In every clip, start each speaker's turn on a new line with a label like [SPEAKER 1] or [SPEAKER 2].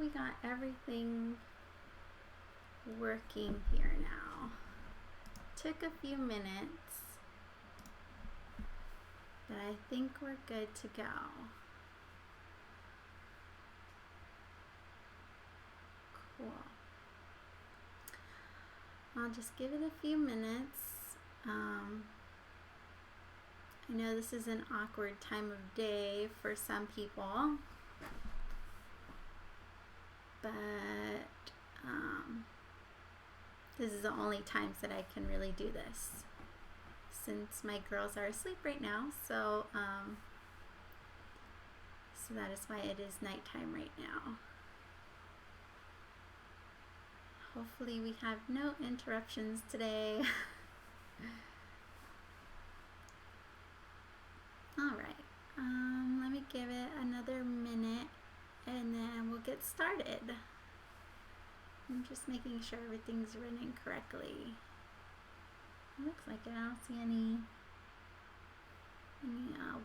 [SPEAKER 1] we got everything working here now. Took a few minutes, but I think we're good to go. Cool. I'll just give it a few minutes. I know this is an awkward time of day for some people, but this is the only times that I can really do this since my girls are asleep right now. So that is why it is nighttime right now. Hopefully we have no interruptions today. Alright, let me give it another minute and then we'll get started. I'm just making sure everything's running correctly. It looks like it. I don't see any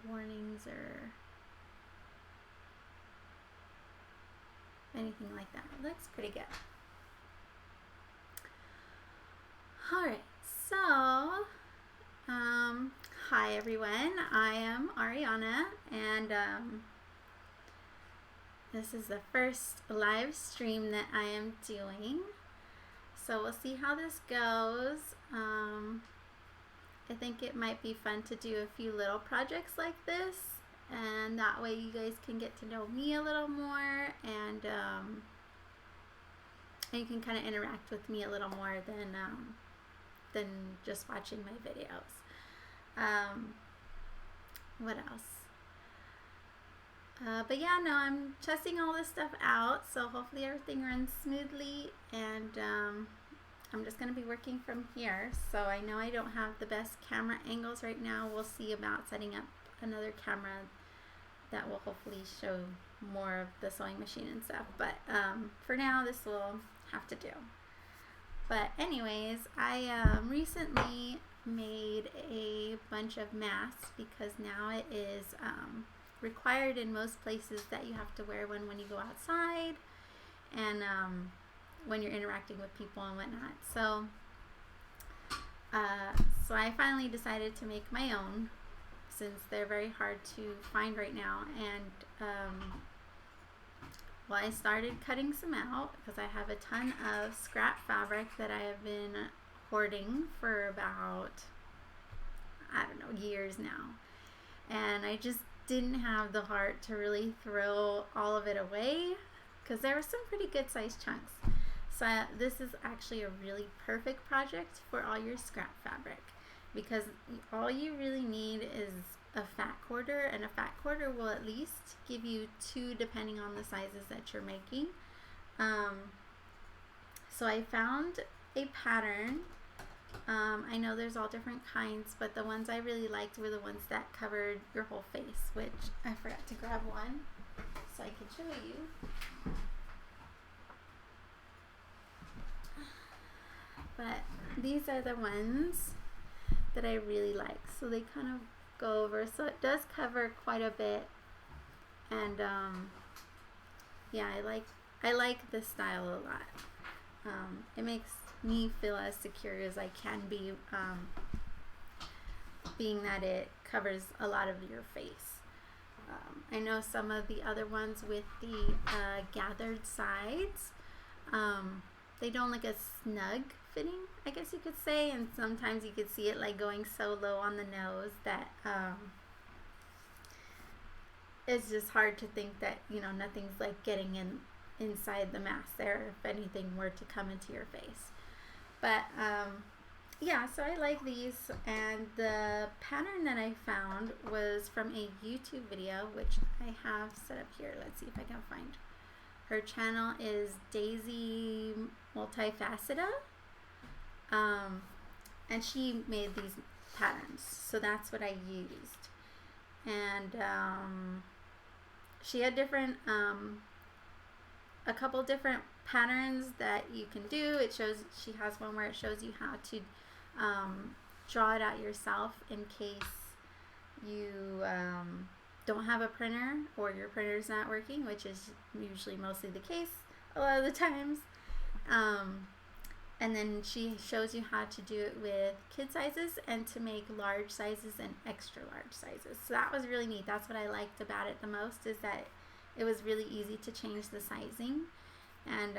[SPEAKER 1] warnings or anything like that. It looks pretty good. Alright, so hi everyone, I am Ariana, and this is the first live stream that I am doing, so we'll see how this goes. I think it might be fun to do a few little projects like this, and that way you guys can get to know me a little more, and you can kind of interact with me a little more than just watching my videos. What else? But yeah, no, I'm testing all this stuff out, so hopefully everything runs smoothly, and I'm just going to be working from here. So I know I don't have the best camera angles right now. We'll see about setting up another camera that will hopefully show more of the sewing machine and stuff, but for now this will have to do. But anyways, I recently made a bunch of masks because now it is required in most places that you have to wear one when you go outside and when you're interacting with people and whatnot. So so I finally decided to make my own since they're very hard to find right now, and well, I started cutting some out because I have a ton of scrap fabric that I have been hoarding for about, I don't know, years now. And I just didn't have the heart to really throw all of it away because there were some pretty good sized chunks. So this is actually a really perfect project for all your scrap fabric because all you really need is a fat quarter, and a fat quarter will at least give you 2 depending on the sizes that you're making. So I found a pattern. I know there's all different kinds, but the ones I really liked were the ones that covered your whole face, which I forgot to grab one so I can show you. But these are the ones that I really like. So they kind of go over, so it does cover quite a bit, and yeah, I like this style a lot. It makes me feel as secure as I can be, being that it covers a lot of your face. I know some of the other ones with the gathered sides, they don't look as snug fitting, I guess you could say, and sometimes you could see it like going so low on the nose that it's just hard to think that, you know, nothing's like getting inside the mask there if anything were to come into your face. But yeah, so I like these, and the pattern that I found was from a YouTube video, which I have set up here. Let's see if I can find her channel. Is Daisy Multifacetica, and she made these patterns, so that's what I used. And she had different a couple different patterns that you can do. It shows, she has one where it shows you how to draw it out yourself in case you don't have a printer or your printer's not working, which is usually mostly the case. a lot of the times. And then she shows you how to do it with kid sizes and to make large sizes and extra large sizes. So that was really neat. That's what I liked about it the most, is that it was really easy to change the sizing. And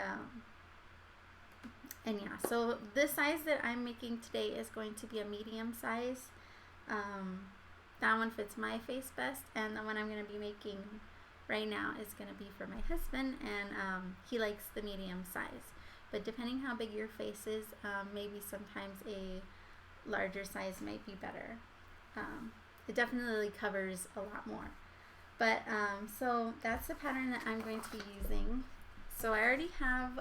[SPEAKER 1] yeah, so this size that I'm making today is going to be a medium size. That one fits my face best, and the one I'm going to be making right now is going to be for my husband, and he likes the medium size. But depending how big your face is, maybe sometimes a larger size might be better. It definitely covers a lot more. But so that's the pattern that I'm going to be using. So I already have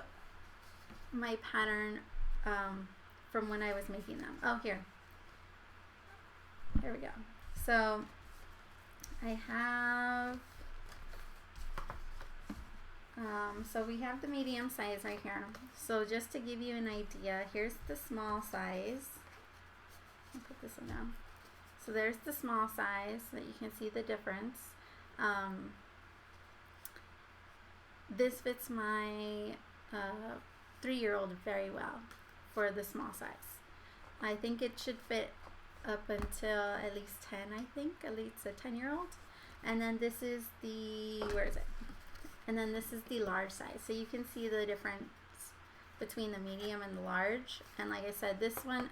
[SPEAKER 1] my pattern from when I was making them. Oh, here we go. So I have so we have the medium size right here. So just to give you an idea, here's the small size. I'll put this one down. So there's the small size so that you can see the difference. This fits my 3-year-old very well for the small size. I think it should fit up until at least 10, I think, at least a 10-year-old. And then this is the, where is it? And then this is the large size. So you can see the difference between the medium and the large. And like I said, this one,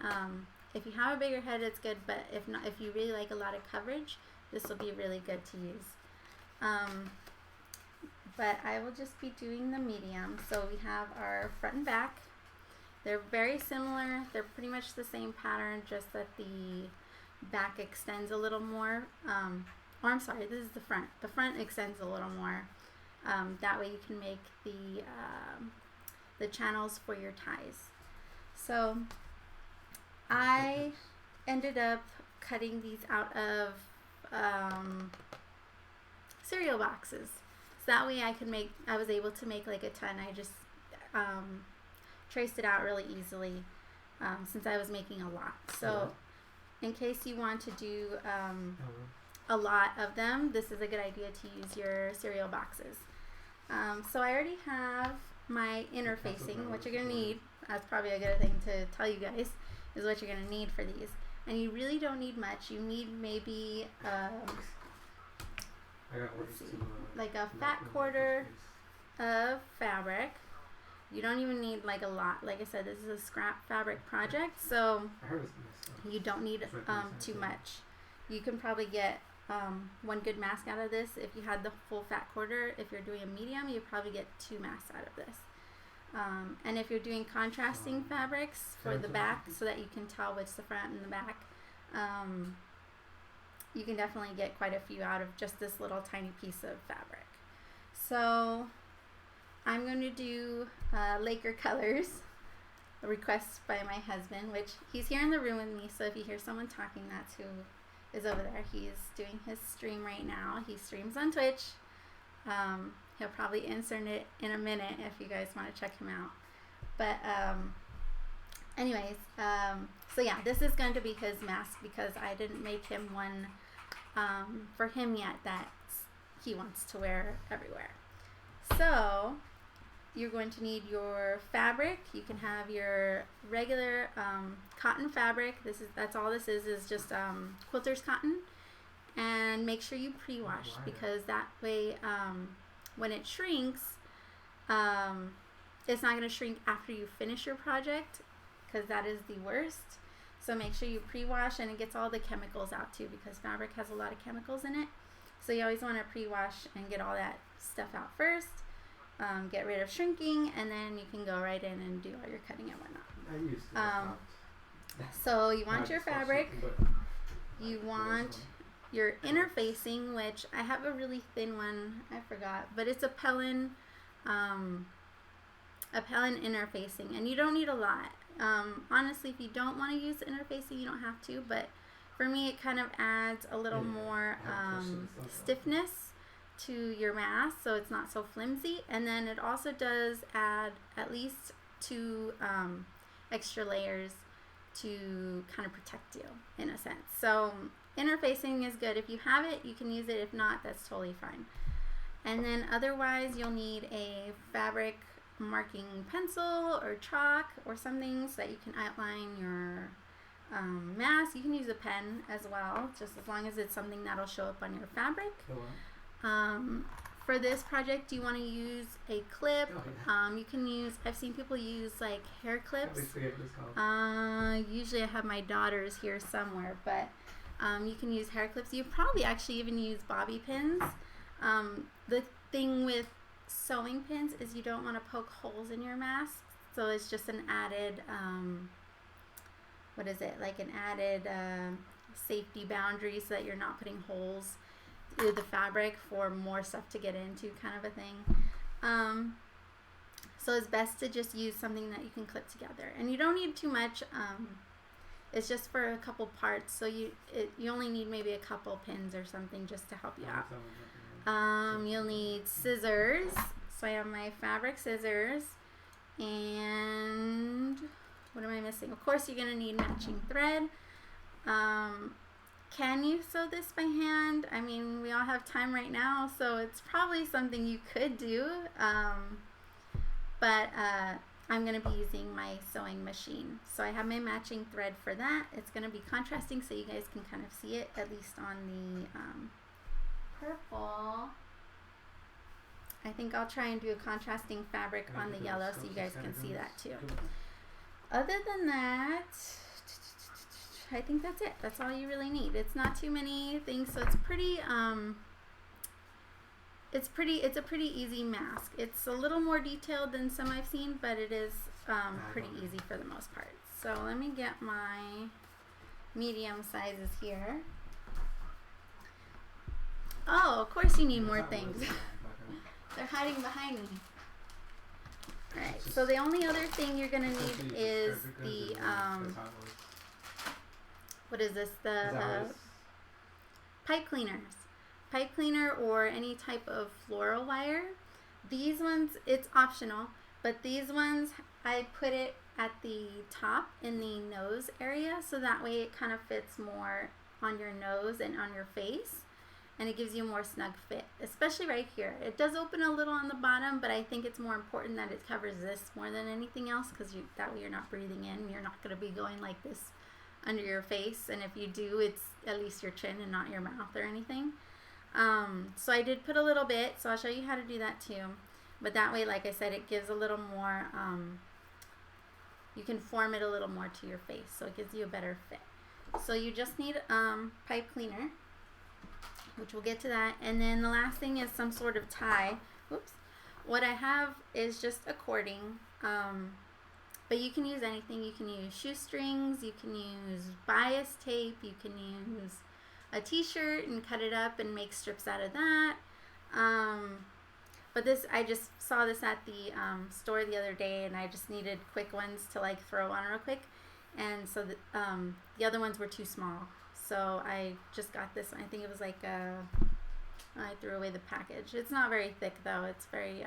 [SPEAKER 1] if you have a bigger head, it's good. But if not, if you really like a lot of coverage, this will be really good to use. But I will just be doing the medium. So we have our front and back. They're very similar. They're pretty much the same pattern, just that the back extends a little more. Or I'm sorry, this is the front. The front extends a little more. That way you can make the channels for your ties. So I ended up cutting these out of cereal boxes. So that way I was able to make like a ton. I just traced it out really easily since I was making a lot. So in case you want to do a lot of them, this is a good idea to use your cereal boxes. So I already have my interfacing, what you're going to need. That's probably a good thing to tell you guys, is what you're going to need for these. And you really don't need much. You need maybe like a fat quarter of fabric. You don't even need like a lot. Like I said, this is a scrap fabric project, so you don't need too much. You can probably get one good mask out of this. If you had the full fat quarter, if you're doing a medium, you probably get 2 masks out of this. And if you're doing contrasting fabrics for the back, so that you can tell which the front and the back, you can definitely get quite a few out of just this little tiny piece of fabric. So I'm going to do Laker Colors, a request by my husband, which he's here in the room with me, so if you hear someone talking, that's who is over there. He's doing his stream right now. He streams on Twitch. He'll probably insert it in a minute if you guys want to check him out. But anyways, so yeah, this is going to be his mask because I didn't make him one for him yet that he wants to wear everywhere. So you're going to need your fabric. You can have your regular cotton fabric. That's all this is just quilter's cotton. And make sure you pre-wash, because that way when it shrinks, it's not going to shrink after you finish your project, because that is the worst. So make sure you pre-wash, and it gets all the chemicals out too, because fabric has a lot of chemicals in it. So you always want to pre-wash and get all that stuff out first. Get rid of shrinking, and then you can go right in and do all your cutting and whatnot. So you want your fabric, you want your interfacing, which I have a really thin one, I forgot, but it's a Pellin interfacing, and you don't need a lot. Honestly, if you don't want to use interfacing, you don't have to, but for me it kind of adds a little more stiffness to your mask, so it's not so flimsy, and then it also does add at least 2 extra layers to kind of protect you in a sense. So interfacing is good. If you have it, you can use it. If not, that's totally fine. And then otherwise you'll need a fabric marking pencil or chalk or something so that you can outline your mask. You can use a pen as well, just as long as it's something that'll show up on your fabric. For this project, you want to use a clip. You can use, I've seen people use like hair clips. Usually I have my daughters here somewhere, but you can use hair clips. You probably actually even use bobby pins. The thing with sewing pins is you don't want to poke holes in your mask, so it's just an added what is it, like an added safety boundary so that you're not putting holes through the fabric for more stuff to get into, kind of a thing. So it's best to just use something that you can clip together, and you don't need too much. It's just for a couple parts, so you only need maybe a couple pins or something just to help you out. You'll need scissors. So I have my fabric scissors, and what am I missing? Of course, you're gonna need matching thread. Can you sew this by hand? I mean, we all have time right now, so it's probably something you could do. But I'm going to be using my sewing machine. So I have my matching thread for that. It's going to be contrasting so you guys can kind of see it, at least on the purple. I think I'll try and do a contrasting fabric on the yellow so you guys can see that too. Other than that, I think that's it. That's all you really need. It's not too many things, so it's pretty it's a pretty easy mask. It's a little more detailed than some I've seen, but it is pretty easy for the most part. So let me get my medium sizes here. Oh, of course you need more things. They're hiding behind me. Alright, so the only other thing you're gonna need is the what is this? The pipe cleaners. Pipe cleaner or any type of floral wire. These ones, it's optional, but these ones I put it at the top in the nose area, so that way it kind of fits more on your nose and on your face, and it gives you a more snug fit, especially right here. It does open a little on the bottom, but I think it's more important that it covers this more than anything else, because that way you're not breathing in. You're not going to be going like this under your face, and if you do, it's at least your chin and not your mouth or anything. So I did put a little bit, so I'll show you how to do that too. But that way, like I said, it gives a little more, you can form it a little more to your face, so it gives you a better fit. So you just need pipe cleaner, which we'll get to that. And then the last thing is some sort of tie. Whoops. What I have is just a cording, but you can use anything. You can use shoestrings, you can use bias tape, you can use a t-shirt and cut it up and make strips out of that. But this, I just saw this at the store the other day, and I just needed quick ones to like throw on real quick, and so the other ones were too small, so I just got this one. I think it was like I threw away the package. It's not very thick though. It's very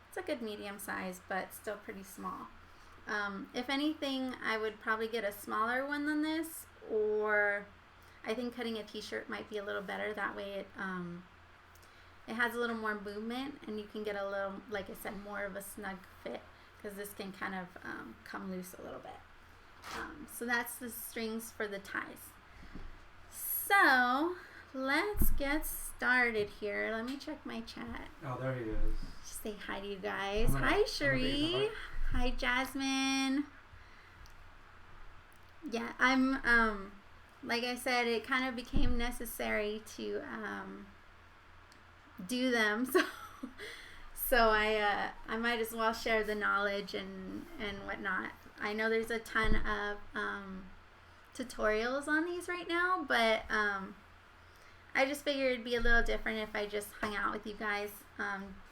[SPEAKER 1] it's a good medium size, but still pretty small. If anything, I would probably get a smaller one than this, or I think cutting a t-shirt might be a little better. That way it has a little more movement, and you can get a little, like I said, more of a snug fit, because this can kind of come loose a little bit. So that's the strings for the ties. So let's get started here. Let me check my chat.
[SPEAKER 2] Oh, there he is.
[SPEAKER 1] Just say hi to you guys. Hi, Cherie. Hi, Jasmine. Yeah, I'm like I said, it kind of became necessary to do them, so I might as well share the knowledge and whatnot. I know there's a ton of tutorials on these right now, but I just figured it'd be a little different if I just hung out with you guys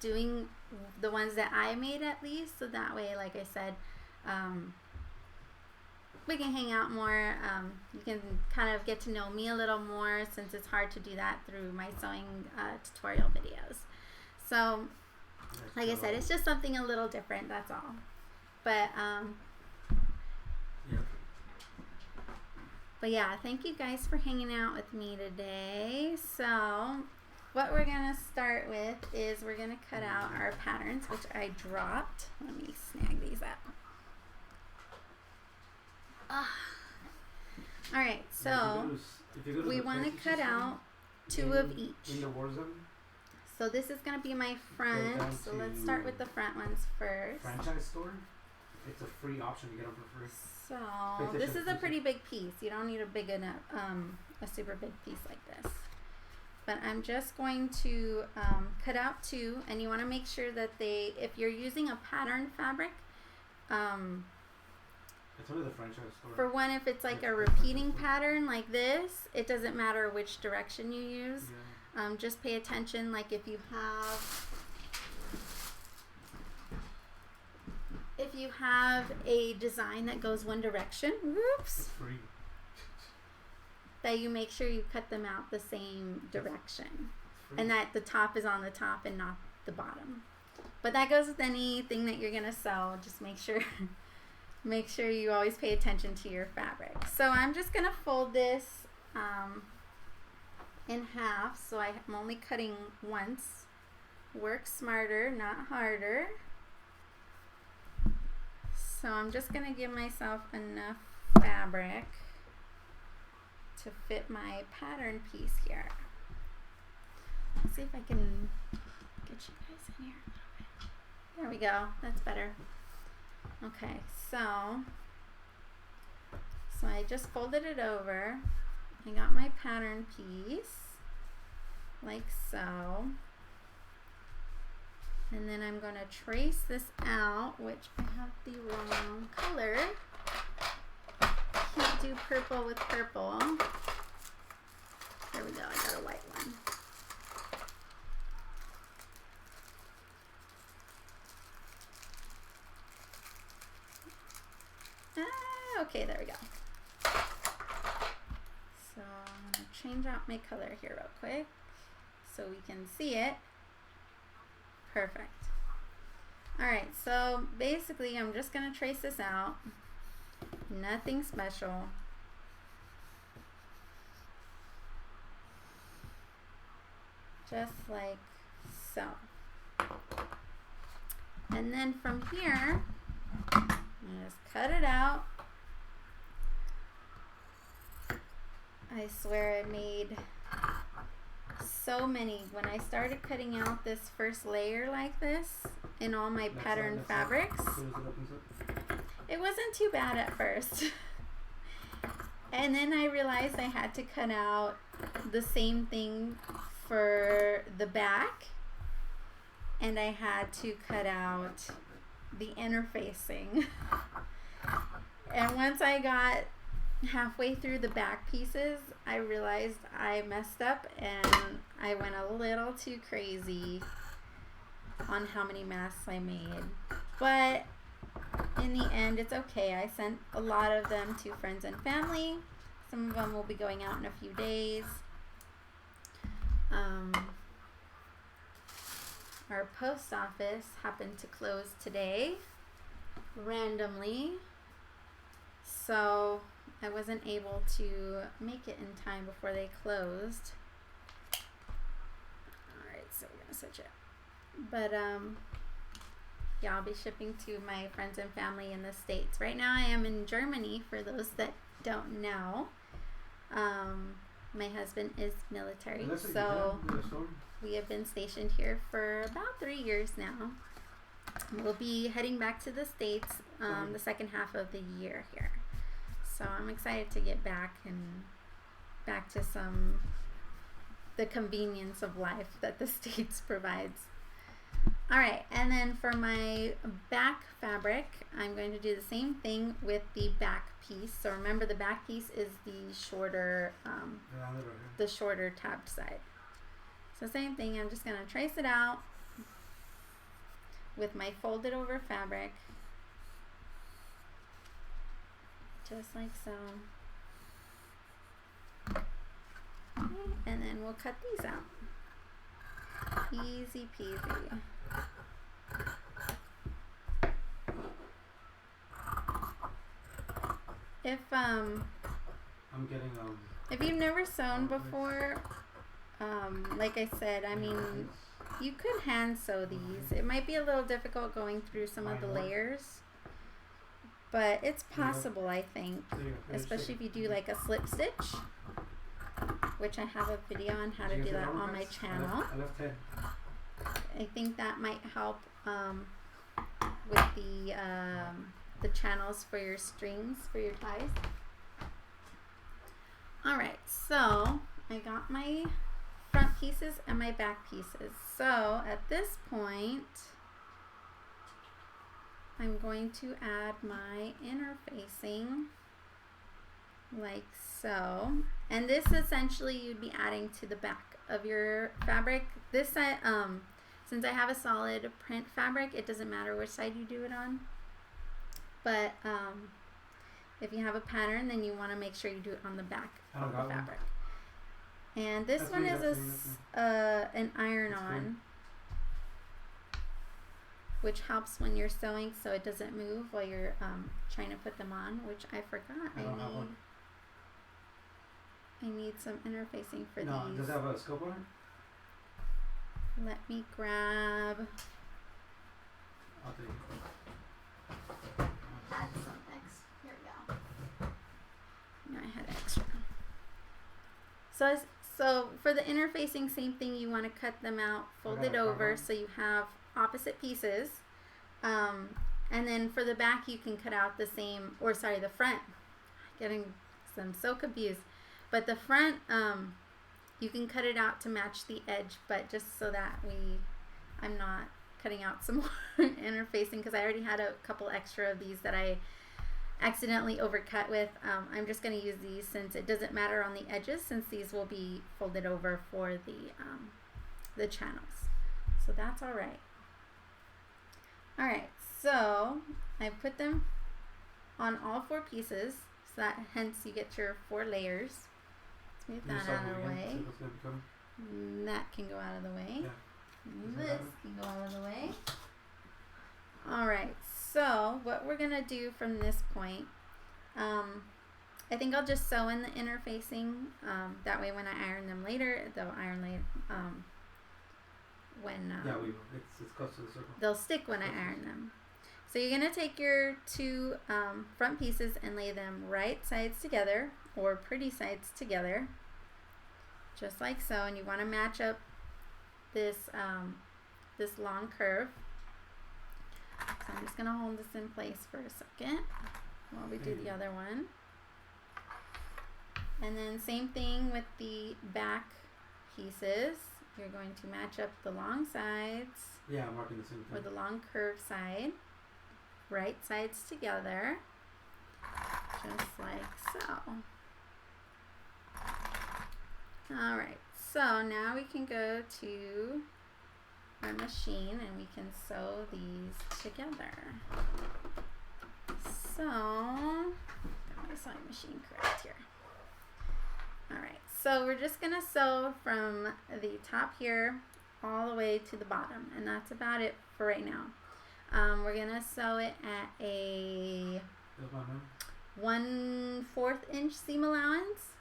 [SPEAKER 1] doing the ones that I made, at least, so that way, like I said, we can hang out more. You can kind of get to know me a little more, since it's hard to do that through my sewing tutorial videos. So like I said, it's just something a little different, that's all. But but yeah, thank you guys for hanging out with me today. So what we're gonna start with is we're gonna cut out our patterns, which I dropped. Let me snag these up. All right, so we want to cut out 2 of each.
[SPEAKER 2] In the war zone?
[SPEAKER 1] So this is gonna be my front. So let's start with the front ones first.
[SPEAKER 2] Franchise store? It's a free option to get them for free.
[SPEAKER 1] So this is a pretty big piece. You don't need a big enough, a super big piece like this. But I'm just going to cut out 2, and you want to make sure that if you're using a pattern fabric,
[SPEAKER 2] it's only the franchise store.
[SPEAKER 1] For one, if it's like a repeating pattern like this, it doesn't matter which direction you use. Yeah. Just pay attention, like if you have a design that goes one direction, whoops,
[SPEAKER 2] free.
[SPEAKER 1] That you make sure you cut them out the same direction, and that the top is on the top and not the bottom. But that goes with anything that you're gonna sew. Just make sure you always pay attention to your fabric. So I'm just gonna fold this in half, so I'm only cutting once. Work smarter, not harder. So I'm just gonna give myself enough fabric to fit my pattern piece here. Let's see if I can get you guys in here a little bit. There we go, that's better. Okay, so I just folded it over. I got my pattern piece, like so. And then I'm gonna trace this out, which I have the wrong color. Can't do purple with purple. There we go, I got a white one. Okay, there we go. So I'm gonna change out my color here real quick so we can see it. Perfect. Alright, so basically I'm just gonna trace this out. Nothing special. Just like so. And then from here, just cut it out. I swear I made so many. When I started cutting out this first layer like this in all my pattern fabrics, it wasn't too bad at first. And then I realized I had to cut out the same thing for the back, and I had to cut out the interfacing. And once I got halfway through the back pieces, I realized I messed up and I went a little too crazy on how many masks I made. But in the end, it's okay. I sent a lot of them to friends and family. Some of them will be going out in a few days. Our post office happened to close today randomly, so I wasn't able to make it in time before they closed. Alright, so we're gonna switch it. But yeah, I'll be shipping to my friends and family in the States. Right now I am in Germany, for those that don't know. My husband is military, so we have been stationed here for about 3 years now. We'll be heading back to the States the second half of the year here. So I'm excited to get back and back to the convenience of life that the States provides. Alright, and then for my back fabric, I'm going to do the same thing with the back piece. So remember, the back piece is the shorter tabbed side. So same thing, I'm just going to trace it out with my folded over fabric, just like so. Okay, and then we'll cut these out. Easy peasy. If
[SPEAKER 2] I'm getting
[SPEAKER 1] if you've never sewn before, like I said, I mean, you could hand sew these. It might be a little difficult going through some of the layers, but it's possible, I think, especially if you do like a slip stitch, which I have a video on how to do that on my channel. I think that might help with the channels for your strings for your ties. Alright, so I got my front pieces and my back pieces. So at this point, I'm going to add my interfacing like so. And this essentially you'd be adding to the back of your fabric. This side, since I have a solid print fabric, it doesn't matter which side you do it on. But if you have a pattern, then you want to make sure you do it on the back of the fabric. And this one is an iron-on, which helps when you're sewing so it doesn't move while you're trying to put them on, which I forgot I need some interfacing for these.
[SPEAKER 2] Does it have a scope on it?
[SPEAKER 1] Let me grab.
[SPEAKER 2] I'll take it.
[SPEAKER 1] Add some extra. Here we go. No, I had extra. So for the interfacing, same thing. You want to cut them out, fold it over, so you have opposite pieces. And then for the back, you can cut out the same, or sorry, the front. I'm so confused. But the front, you can cut it out to match the edge, but just so that I'm not cutting out some more interfacing, because I already had a couple extra of these that I accidentally overcut with. I'm just going to use these since it doesn't matter on the edges, since these will be folded over for the channels. So that's all right. All right, so I put them on all 4 pieces, so that hence you get your 4 layers. Let's move that out of the way. That can go out of the way.
[SPEAKER 2] Yeah.
[SPEAKER 1] This can go out of the way. Alright, so what we're going to do from this point, I think I'll just sew in the interfacing. That way when I iron them later, they'll iron later.
[SPEAKER 2] It's close to the circle.
[SPEAKER 1] They'll stick when I iron them. So you're going to take your 2 front pieces and lay them right sides together, or pretty sides together, just like so. And you want to match up this this long curve. So I'm just going to hold this in place for a second while we do the other one. And then same thing with the back pieces. You're going to match up the long sides.
[SPEAKER 2] Yeah, I'm marking the same thing.
[SPEAKER 1] Or the long curve side. Right sides together. Just like so. Alright, so now we can go to our machine and we can sew these together. So, got my sewing machine correct here. Alright, so we're just going to sew from the top here all the way to the bottom, and that's about it for right now. We're going to sew it at a 1/4 inch seam allowance.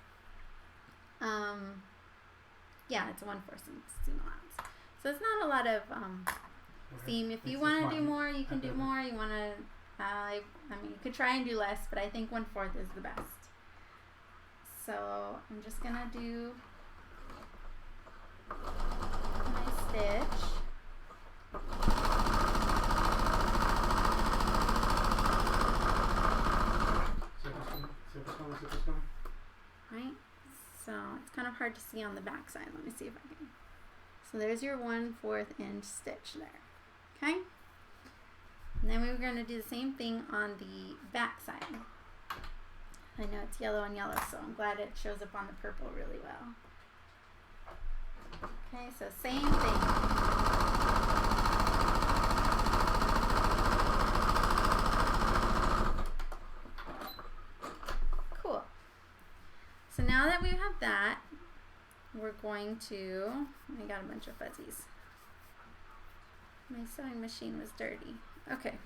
[SPEAKER 1] Yeah, it's a 1/4 seam allowance. So it's not a lot of seam. If you want to do more, you can do more. You want to, I mean, you could try and do less, but I think 1/4 is the best. So I'm just going to do my stitch. Right? So it's kind of hard to see on the back side. Let me see if I can. So there's your 1/4 inch stitch there. Okay? And then we were going to do the same thing on the back side. I know it's yellow on yellow, so I'm glad it shows up on the purple really well. Okay, so same thing. Cool. So now that we have that, we're going to, I got a bunch of fuzzies. My sewing machine was dirty. Okay.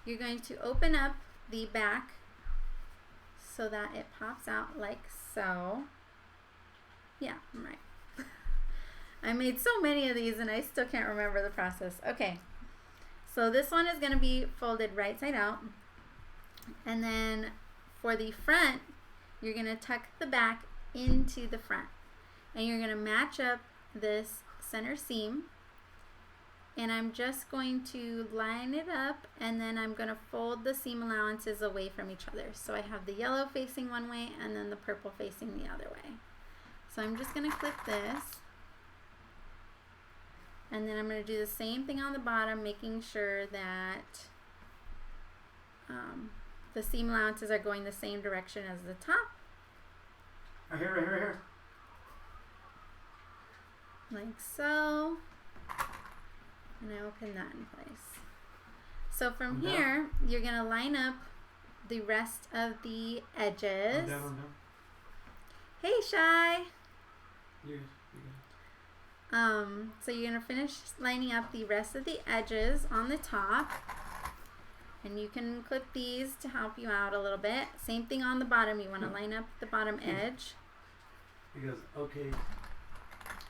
[SPEAKER 1] You're going to open up the back so that it pops out like so. Yeah, I'm right. I made so many of these and I still can't remember the process. Okay, so this one is going to be folded right side out. And then for the front, you're going to tuck the back into the front. And you're going to match up this center seam. And I'm just going to line it up, and then I'm going to fold the seam allowances away from each other. So I have the yellow facing one way and then the purple facing the other way. So I'm just going to clip this. And then I'm going to do the same thing on the bottom, making sure that the seam allowances are going the same direction as the top.
[SPEAKER 2] Right here, right here, right here.
[SPEAKER 1] Like so. And I will pin that in place. So from here, you're going to line up the rest of the edges.
[SPEAKER 2] I'm down.
[SPEAKER 1] Hey, Shy.
[SPEAKER 2] You're
[SPEAKER 1] So you're going to finish lining up the rest of the edges on the top. And you can clip these to help you out a little bit. Same thing on the bottom. You want to line up the bottom edge.
[SPEAKER 2] He goes, okay.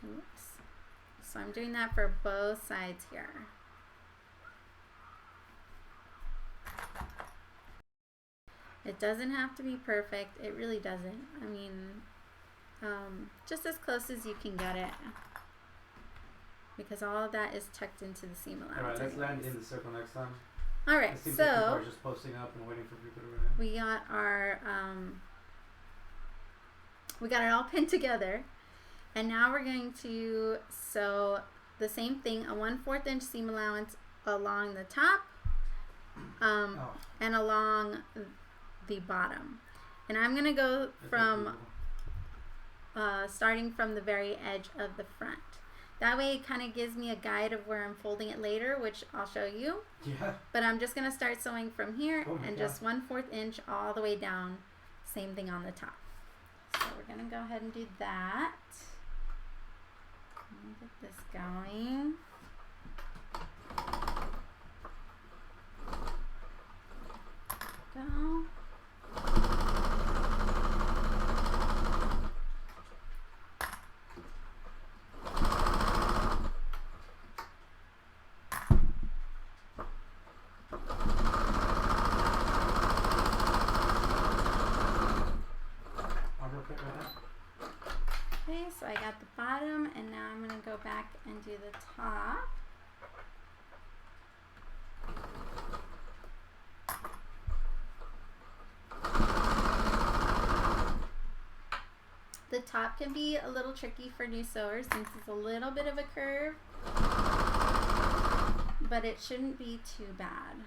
[SPEAKER 1] Oops. So I'm doing that for both sides here. It doesn't have to be perfect. It really doesn't. I mean, just as close as you can get it. Because all of that is tucked into the seam allowance.
[SPEAKER 2] Alright, let's land in the circle next time.
[SPEAKER 1] Alright,
[SPEAKER 2] It seems like people
[SPEAKER 1] so
[SPEAKER 2] are just posting up and waiting for people to run in.
[SPEAKER 1] we got our, we got it all pinned together. And now we're going to sew the same thing, a 1/4 inch seam allowance along the top and along the bottom. And I'm going to go from starting from the very edge of the front. That way it kind of gives me a guide of where I'm folding it later, which I'll show you.
[SPEAKER 2] Yeah.
[SPEAKER 1] But I'm just going to start sewing from here and
[SPEAKER 2] God.
[SPEAKER 1] just 1/4 inch all the way down. Same thing on the top. So we're going to go ahead and do that. Let me get this going. Go. Okay, so I got the bottom, and now I'm going to go back and do the top. The top can be a little tricky for new sewers since it's a little bit of a curve, but it shouldn't be too bad.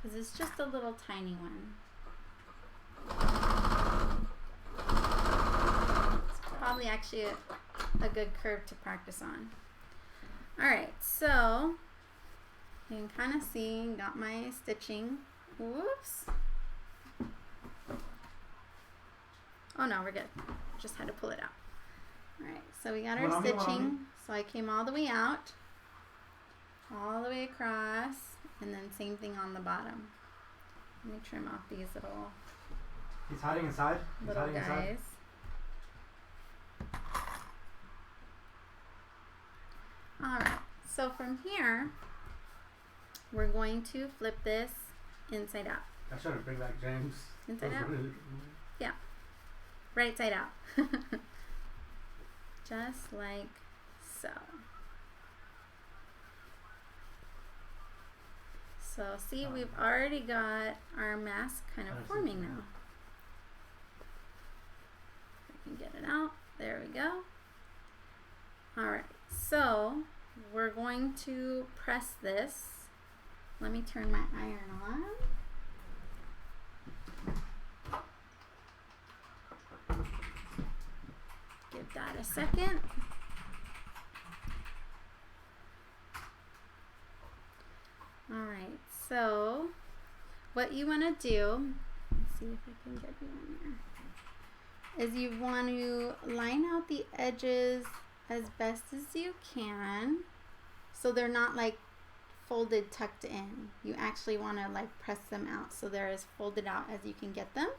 [SPEAKER 1] Because it's just a little tiny one. It's probably actually a good curve to practice on. Alright, so you can kind of see, got my stitching. Whoops. Oh no, we're good. Just had to pull it out. Alright, so we got our stitching. So I came all the way out, all the way across, and then same thing on the bottom. Let me trim off these little
[SPEAKER 2] He's hiding inside. He's
[SPEAKER 1] little
[SPEAKER 2] hiding
[SPEAKER 1] guys.
[SPEAKER 2] inside.
[SPEAKER 1] Alright, so from here, we're going to flip this inside out.
[SPEAKER 2] I should have bring back James.
[SPEAKER 1] Inside out? Yeah. Right side out. Just like so. So see, we've already got our mask kind of forming now. I can get it out. There we go. Alright, so we're going to press this. Let me turn my iron on. Give that a second. Alright, so what you want to do, let's see if I can get you in there, is you want to line out the edges as best as you can so they're not like folded tucked in. You actually want to like press them out so they're as folded out as you can get them.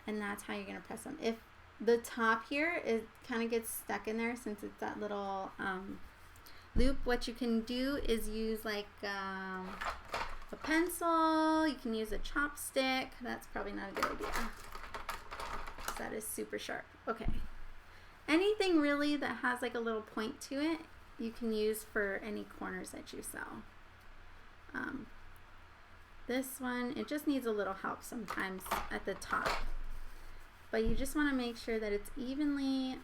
[SPEAKER 1] And that's how you're going to press them. If the top here, it kind of gets stuck in there since it's that little loop, what you can do is use like a pencil. You can use a chopstick. That's probably not a good idea. That is super sharp. Okay. Anything really that has like a little point to it, you can use for any corners that you sew. This one, it just needs a little help sometimes at the top. But you just want to make sure that it's evenly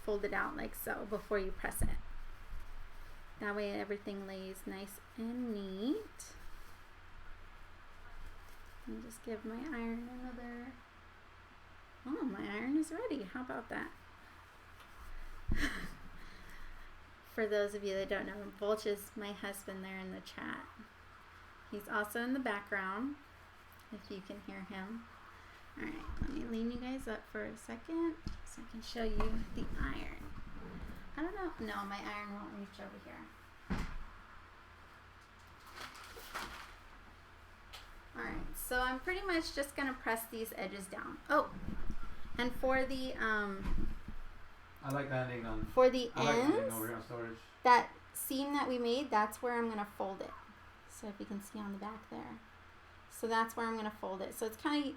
[SPEAKER 1] folded out like so before you press it. That way everything lays nice and neat. And just give my iron another... Oh, my iron is ready. How about that? For those of you that don't know, Volch is my husband there in the chat. He's also in the background, if you can hear him. Alright, let me lean you guys up for a second so I can show you the iron. I don't know. No, my iron won't reach over here. Alright, so I'm pretty much just going to press these edges down. Oh, and for the
[SPEAKER 2] I like landing on.
[SPEAKER 1] for the
[SPEAKER 2] I like
[SPEAKER 1] ends,
[SPEAKER 2] landing over here on storage.
[SPEAKER 1] that seam that we made, that's where I'm going to fold it. So if you can see on the back there. So that's where I'm going to fold it. So it's kind of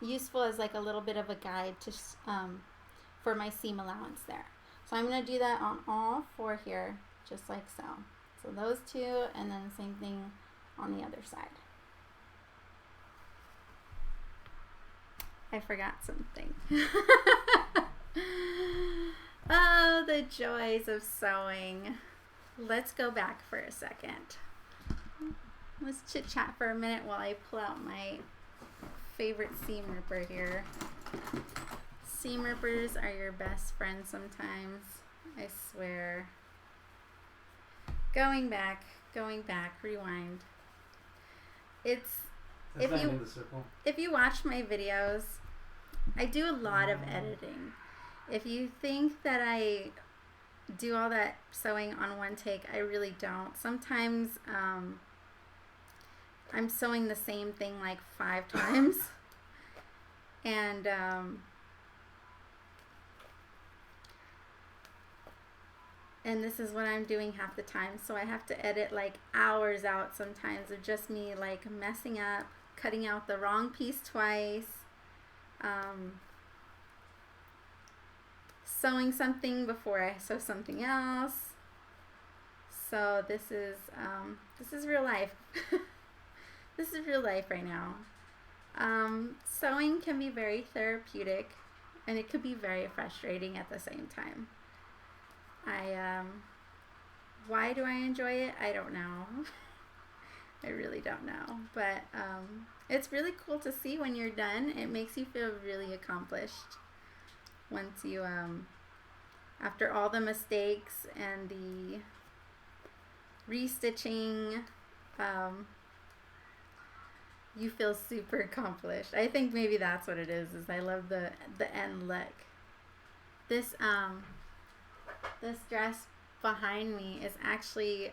[SPEAKER 1] useful as like a little bit of a guide to for my seam allowance there. So I'm going to do that on all four here, just like so. So those two, and then the same thing on the other side. I forgot something. Oh, the joys of sewing. Let's go back for a second. Let's chit chat for a minute while I pull out my favorite seam ripper here. Seam rippers are your best friend sometimes, I swear. Going back, rewind. It's if you watch my videos, I do a lot of editing. If you think that I do all that sewing on one take, I really don't. Sometimes I'm sewing the same thing like 5 times. And this is what I'm doing half the time. So I have to edit like hours out sometimes of just me like messing up, cutting out the wrong piece twice, sewing something before I sew something else. So this is real life. This is real life right now. Sewing can be very therapeutic, and it could be very frustrating at the same time. Why do I enjoy it? I don't know. I really don't know. But it's really cool to see when you're done. It makes you feel really accomplished once you, after all the mistakes and the restitching, you feel super accomplished. I think maybe that's what it is I love the end look. This this dress behind me is actually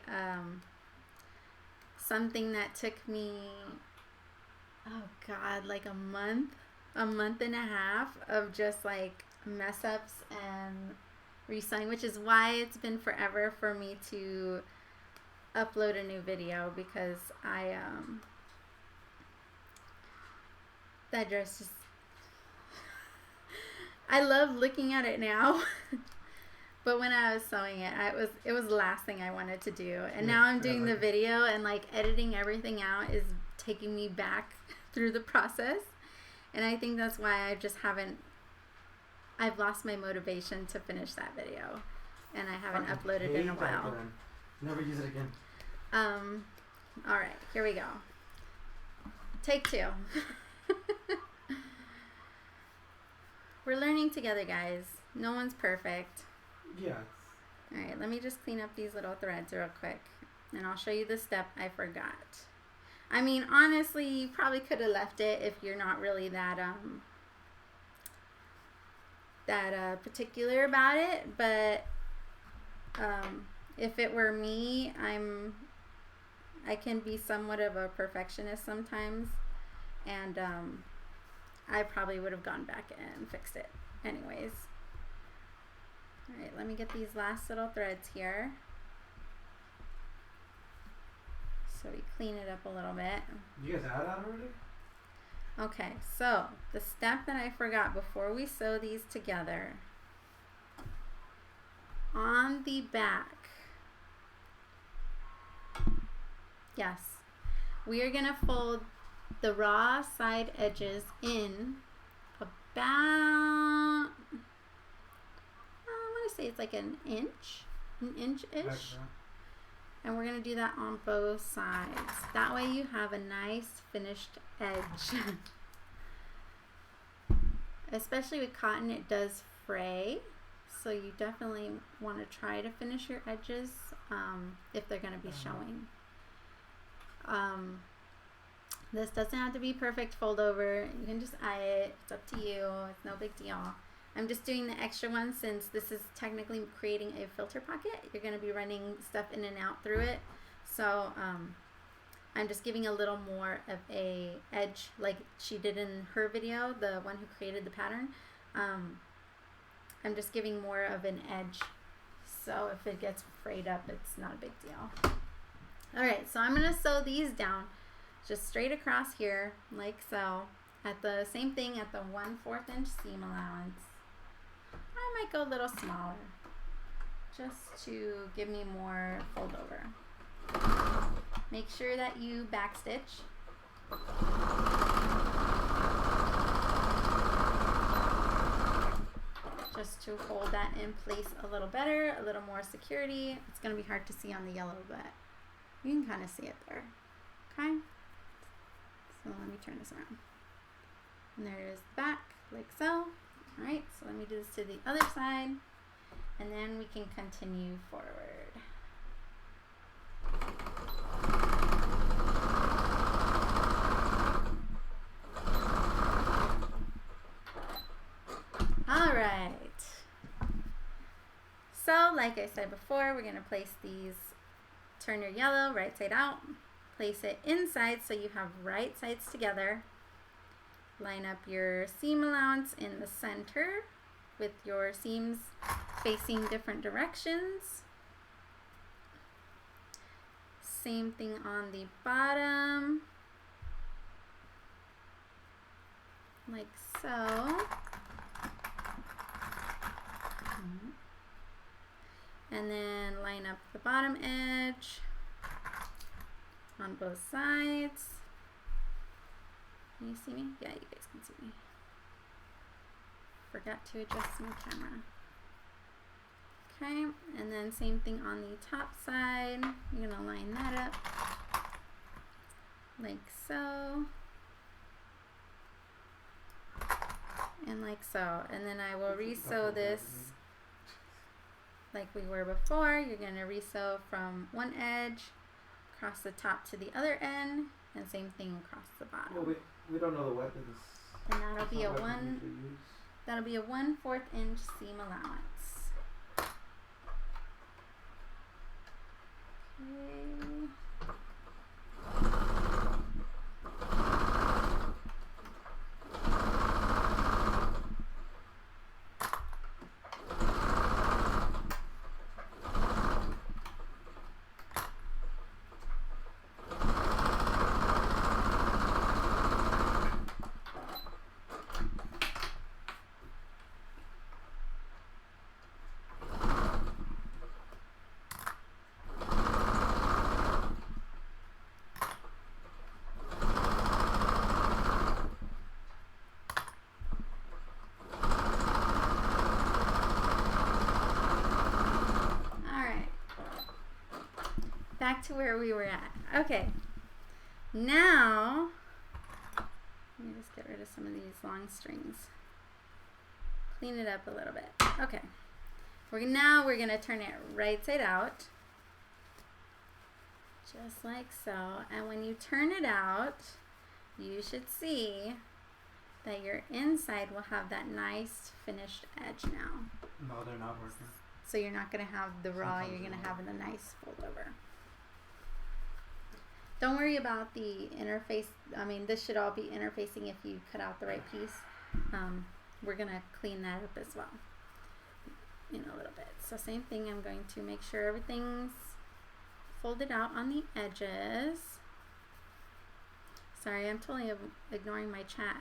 [SPEAKER 1] something that took me, oh God, like a month and a half of just like mess ups and resewing, which is why it's been forever for me to upload a new video, because that dress just, I love looking at it now. But when I was sewing it, it was the last thing I wanted to do. And now I'm doing the video, and like editing everything out is taking me back through the process. And I think that's why I've lost my motivation to finish that video. And I haven't uploaded in a while.
[SPEAKER 2] Never use it again.
[SPEAKER 1] Alright, here we go. Take 2. We're learning together, guys. No one's perfect.
[SPEAKER 2] Yeah.
[SPEAKER 1] Alright, let me just clean up these little threads real quick, and I'll show you the step I forgot. I mean, honestly, you probably could have left it if you're not really that particular about it, but if it were me, I can be somewhat of a perfectionist sometimes, and I probably would have gone back and fixed it anyways. Alright, let me get these last little threads here. So we clean it up a little bit.
[SPEAKER 2] You guys add that already?
[SPEAKER 1] Okay, so the step that I forgot before we sew these together, on the back, yes, we are going to fold the raw side edges in about, I want to say it's like an inch-ish. And we're going to do that on both sides. That way you have a nice finished edge. Especially with cotton, it does fray. So you definitely want to try to finish your edges if they're going to be showing. This doesn't have to be perfect fold over. You can just eye it. It's up to you. It's no big deal. I'm just doing the extra one since this is technically creating a filter pocket. You're going to be running stuff in and out through it. So I'm just giving a little more of a edge like she did in her video, the one who created the pattern. I'm just giving more of an edge. So if it gets frayed up, it's not a big deal. Alright, so I'm going to sew these down just straight across here like so. At the same thing at the 1/4 inch seam allowance. I might go a little smaller just to give me more fold over. Make sure that you backstitch. Just to hold that in place a little better, a little more security. It's going to be hard to see on the yellow, but you can kind of see it there. Okay? So let me turn this around. And there's the back, like so. Alright, so let me do this to the other side, and then we can continue forward. Alright. So, like I said before, we're going to place these, turn your yellow right side out, place it inside so you have right sides together. Line up your seam allowance in the center with your seams facing different directions. Same thing on the bottom, like so. And then line up the bottom edge on both sides. Can you see me? Yeah, you guys can see me. Forgot to adjust my camera. Okay, and then same thing on the top side. You're gonna line that up like so. And like so. And then I will re-sew this like we were before. You're gonna re-sew from one edge across the top to the other end, and same thing across the bottom.
[SPEAKER 2] Well, we don't know the weapons.
[SPEAKER 1] And that'll be a 1/4 inch seam allowance. Okay. Back to where we were at. Okay, now let me just get rid of some of these long strings. Clean it up a little bit. Okay, now we're gonna turn it right side out, just like so. And when you turn it out, you should see that your inside will have that nice finished edge now.
[SPEAKER 2] No, they're not working.
[SPEAKER 1] So you're not going to have the raw,
[SPEAKER 2] Sometimes
[SPEAKER 1] you're going
[SPEAKER 2] they
[SPEAKER 1] to have
[SPEAKER 2] don't.
[SPEAKER 1] the nice fold over. Don't worry about the interface. I mean, this should all be interfacing if you cut out the right piece. We're going to clean that up as well in a little bit. So same thing, I'm going to make sure everything's folded out on the edges. Sorry, I'm totally ignoring my chat.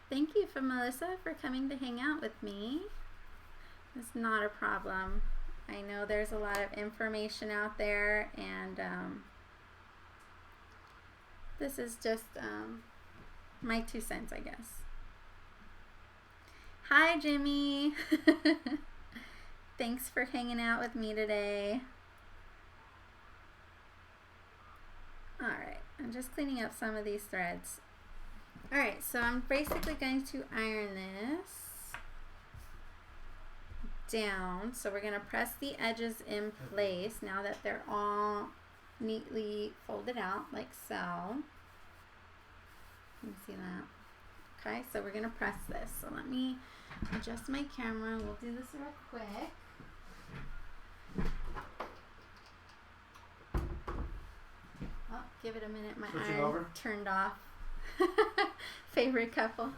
[SPEAKER 1] Thank you for Melissa for coming to hang out with me. It's not a problem. I know there's a lot of information out there, and this is just my 2 cents, I guess. Hi, Jimmy. Thanks for hanging out with me today. Alright, I'm just cleaning up some of these threads. Alright, so I'm basically going to iron this down. So we're going to press the edges in place now that they're all neatly folded out like so. You can see that. Okay, so we're going to press this. So let me adjust my camera. We'll do this real quick. Oh, give it a minute. My
[SPEAKER 2] Switching
[SPEAKER 1] iron
[SPEAKER 2] over.
[SPEAKER 1] turned off. Favorite couple.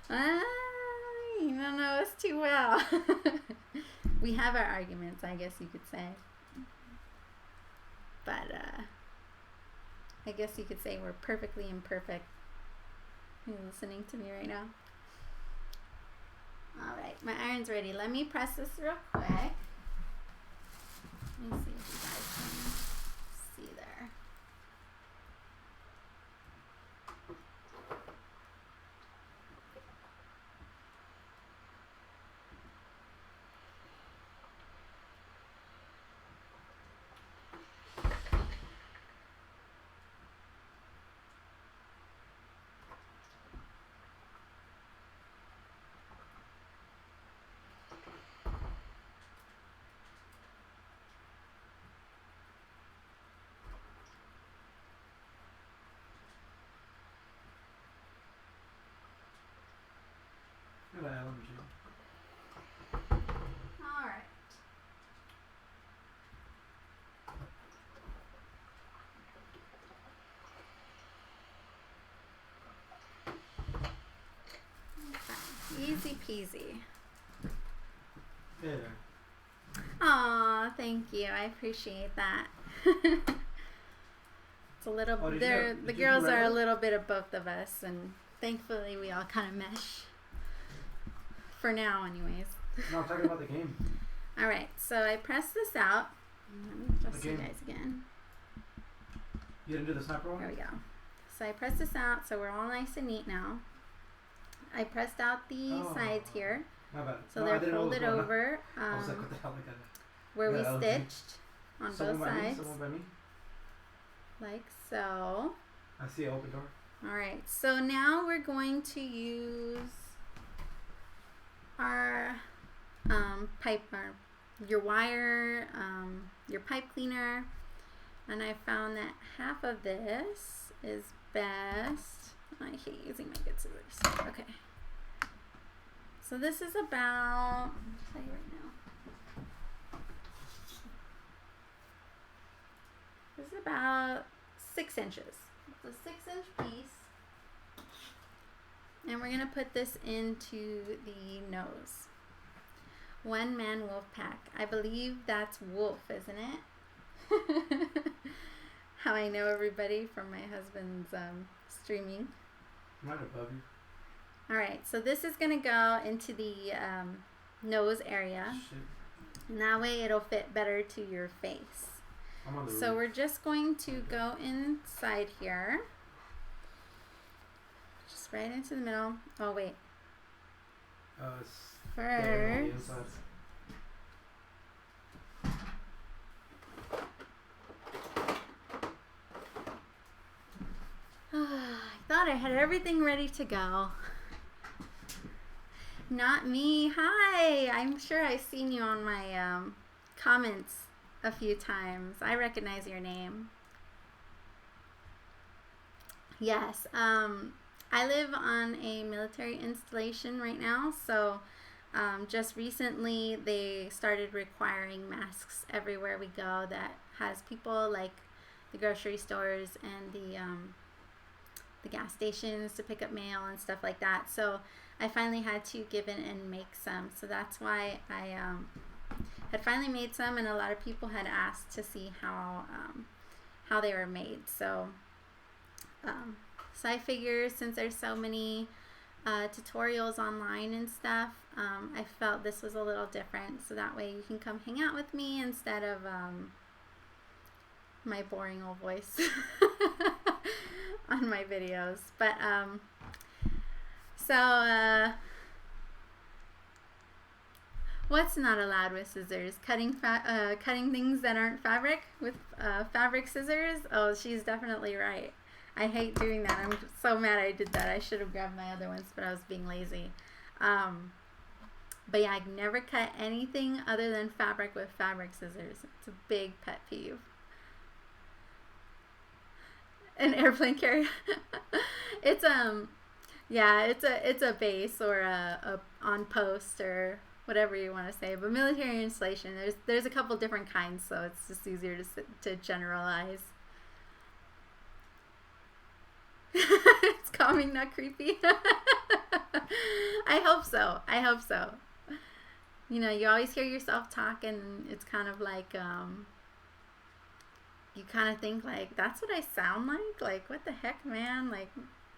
[SPEAKER 1] You don't know us too well. We have our arguments, I guess you could say. But I guess you could say we're perfectly imperfect. You're listening to me right now. Alright, my iron's ready. Let me press this real quick. Let me see if you guys can see there.
[SPEAKER 2] Look at that LMG.
[SPEAKER 1] Alright. Okay. Easy peasy.
[SPEAKER 2] Yeah.
[SPEAKER 1] Aw, thank you. I appreciate that. It's a little.
[SPEAKER 2] Oh, did you
[SPEAKER 1] they're
[SPEAKER 2] have-
[SPEAKER 1] the
[SPEAKER 2] did you do
[SPEAKER 1] girls are a
[SPEAKER 2] regular?
[SPEAKER 1] little bit of both of us, and thankfully we all kind of mesh. For now, anyways.
[SPEAKER 2] No, I'm talking about the game.
[SPEAKER 1] All right, so I press this out. Let me adjust you
[SPEAKER 2] Again.
[SPEAKER 1] guys again.
[SPEAKER 2] You didn't do the sniper one?
[SPEAKER 1] There we go. So I press this out, so we're all nice and neat now. I pressed out the
[SPEAKER 2] Oh.
[SPEAKER 1] sides here,
[SPEAKER 2] My bad.
[SPEAKER 1] so
[SPEAKER 2] No, I
[SPEAKER 1] they're
[SPEAKER 2] didn't know what was
[SPEAKER 1] folded
[SPEAKER 2] going on.
[SPEAKER 1] over
[SPEAKER 2] I was like, what the hell? Like
[SPEAKER 1] where we
[SPEAKER 2] yeah, LG.
[SPEAKER 1] stitched on
[SPEAKER 2] someone
[SPEAKER 1] both
[SPEAKER 2] by me?
[SPEAKER 1] sides,
[SPEAKER 2] Someone by me?
[SPEAKER 1] like so.
[SPEAKER 2] I see an open door.
[SPEAKER 1] All right, so now we're going to use our pipe, your wire, your pipe cleaner, and I found that half of this is best. I hate using my good scissors. Okay, so this is about, I'll tell you right now, this is about 6 inches. It's a 6-inch piece. And we're going to put this into the nose. One man wolf pack. I believe that's wolf, isn't it? How I know everybody from my husband's streaming.
[SPEAKER 2] Right above you.
[SPEAKER 1] Alright, so this is going to go into the nose area.
[SPEAKER 2] Shit.
[SPEAKER 1] And that way it'll fit better to your face.
[SPEAKER 2] I'm on the
[SPEAKER 1] So
[SPEAKER 2] roof.
[SPEAKER 1] we're just going to go inside here. Just right into the middle. Oh, wait.
[SPEAKER 2] It's down on the
[SPEAKER 1] First.
[SPEAKER 2] inside.
[SPEAKER 1] I thought I had everything ready to go. Not me. Hi. I'm sure I've seen you on my comments a few times. I recognize your name. Yes. I live on a military installation right now, so just recently they started requiring masks everywhere we go. That has people like the grocery stores and the gas stations to pick up mail and stuff like that. So I finally had to give in and make some. So that's why I had finally made some, and a lot of people had asked to see how they were made. So so I figure since there's so many tutorials online and stuff, I felt this was a little different, so that way you can come hang out with me instead of my boring old voice on my videos. But what's not allowed with scissors? Cutting things that aren't fabric with fabric scissors? Oh, she's definitely right. I hate doing that. I'm so mad I did that. I should have grabbed my other ones, but I was being lazy. But yeah, I never cut anything other than fabric with fabric scissors. It's a big pet peeve. An airplane carrier. It's yeah, it's a base or a on post or whatever you want to say. But military installation, there's a couple different kinds, so it's just easier to generalize. It's calming, not creepy. I hope so. I hope so. You know, you always hear yourself talk, and it's kind of like you kind of think like, that's what I sound like? Like, what the heck, man? Like,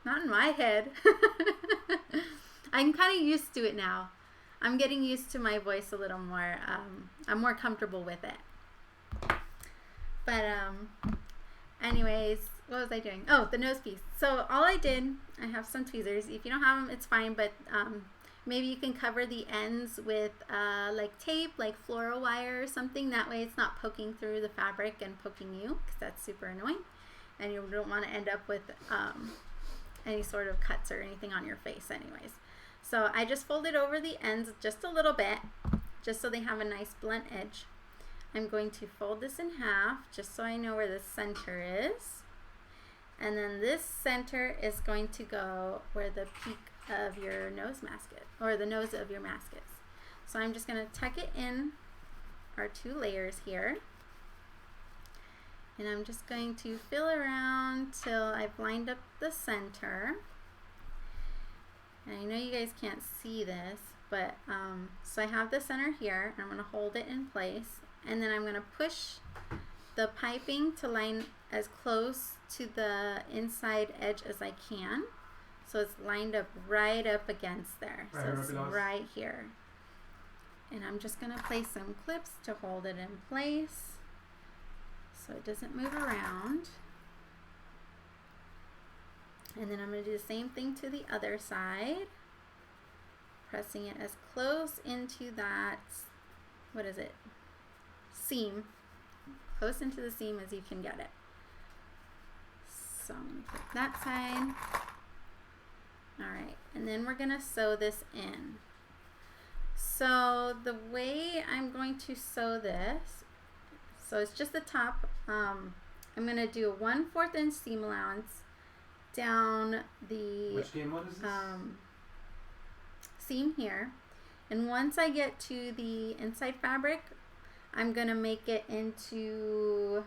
[SPEAKER 1] not in my head. I'm kind of used to it now. I'm getting used to my voice a little more. I'm more comfortable with it. But anyways, what was I doing? Oh, the nose piece. So all I did, I have some tweezers. If you don't have them, it's fine, but maybe you can cover the ends with like tape, like floral wire or something. That way it's not poking through the fabric and poking you, because that's super annoying. And you don't want to end up with any sort of cuts or anything on your face anyways. So I just folded over the ends just a little bit, just so they have a nice blunt edge. I'm going to fold this in half just so I know where the center is. And then this center is going to go where the peak of your nose mask is, or the nose of your mask is. So I'm just going to tuck it in our two layers here. And I'm just going to fill around till I've lined up the center. And I know you guys can't see this, but so I have the center here, and I'm going to hold it in place. And then I'm going to push the piping to line as close to the inside edge as I can. So it's lined up right up against there.
[SPEAKER 2] Right,
[SPEAKER 1] so it's right here. And I'm just going to place some clips to hold it in place so it doesn't move around. And then I'm going to do the same thing to the other side. Pressing it as close into that, what is it? Seam. Close into the seam as you can get it. So I'm going to put that side. Alright, and then we're going to sew this in. So the way I'm going to sew this, so it's just the top. I'm going to do a 1/4 inch seam allowance down the
[SPEAKER 2] Which game mode is this?
[SPEAKER 1] Seam here. And once I get to the inside fabric, I'm going to make it into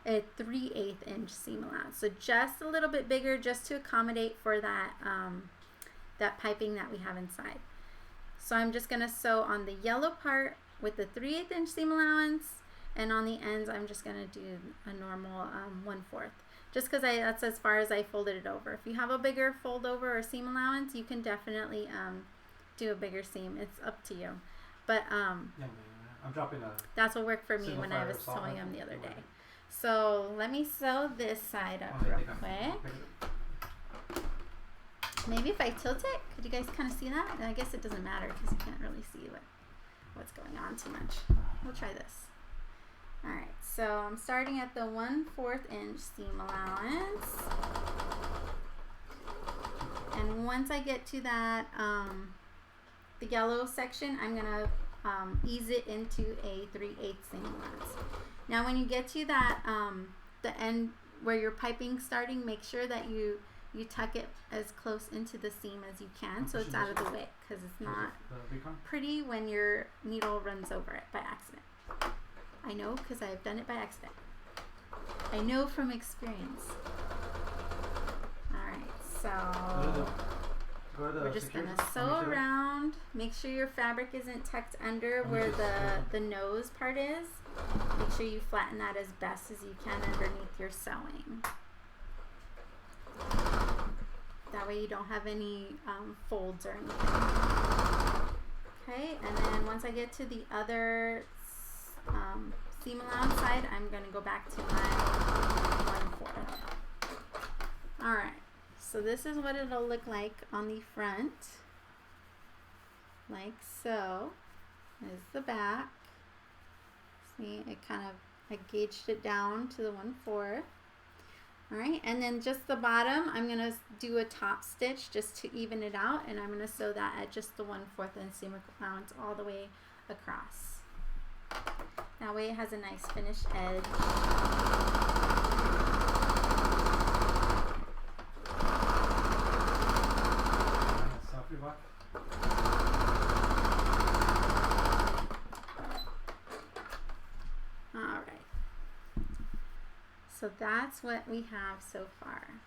[SPEAKER 1] a 3/8 inch seam allowance. So just a little bit bigger, just to accommodate for that, that piping that we have inside. So I'm just going to sew on the yellow part with the 3/8 inch seam allowance, and on the ends I'm just going to do a normal 1/4. Just because that's as far as I folded it over. If you have a bigger fold over or seam allowance, you can definitely do a bigger seam. It's up to you. But
[SPEAKER 2] I'm dropping a.
[SPEAKER 1] That's what worked for me when I was sewing them the other day. So let me sew this side up real quick. Maybe if I tilt it, could you guys kind of see that? I guess it doesn't matter because you can't really see what's going on too much. We'll try this. Alright, so I'm starting at the 1/4 inch seam allowance. And once I get to that, the yellow section, I'm going to ease it into a 3/8 seam allowance. Now when you get to that, the end where you're piping starting, make sure that you you tuck it as close into the seam as you can
[SPEAKER 2] I'm
[SPEAKER 1] so it's
[SPEAKER 2] pushing
[SPEAKER 1] out of
[SPEAKER 2] this
[SPEAKER 1] the
[SPEAKER 2] one.
[SPEAKER 1] way, because it's
[SPEAKER 2] Is
[SPEAKER 1] not
[SPEAKER 2] it the Recon?
[SPEAKER 1] pretty when your needle runs over it by accident. I know, because I've done it by accident. I know from experience. Alright, so we're just going to sew around. Make sure your fabric isn't tucked under where the nose part is. Make sure you flatten that as best as you can underneath your sewing. That way you don't have any folds or anything. Okay, and then once I get to the other seam allowance side, I'm going to go back to my 1/4. Alright, so this is what it'll look like on the front. Like so. Is the back. See, I gauged it down to the 1/4. Alright, and then just the bottom, I'm going to do a top stitch just to even it out, and I'm going to sew that at just the 1/4 and seam allowance all the way across. That way it has a nice finished edge. So that's what we have so far.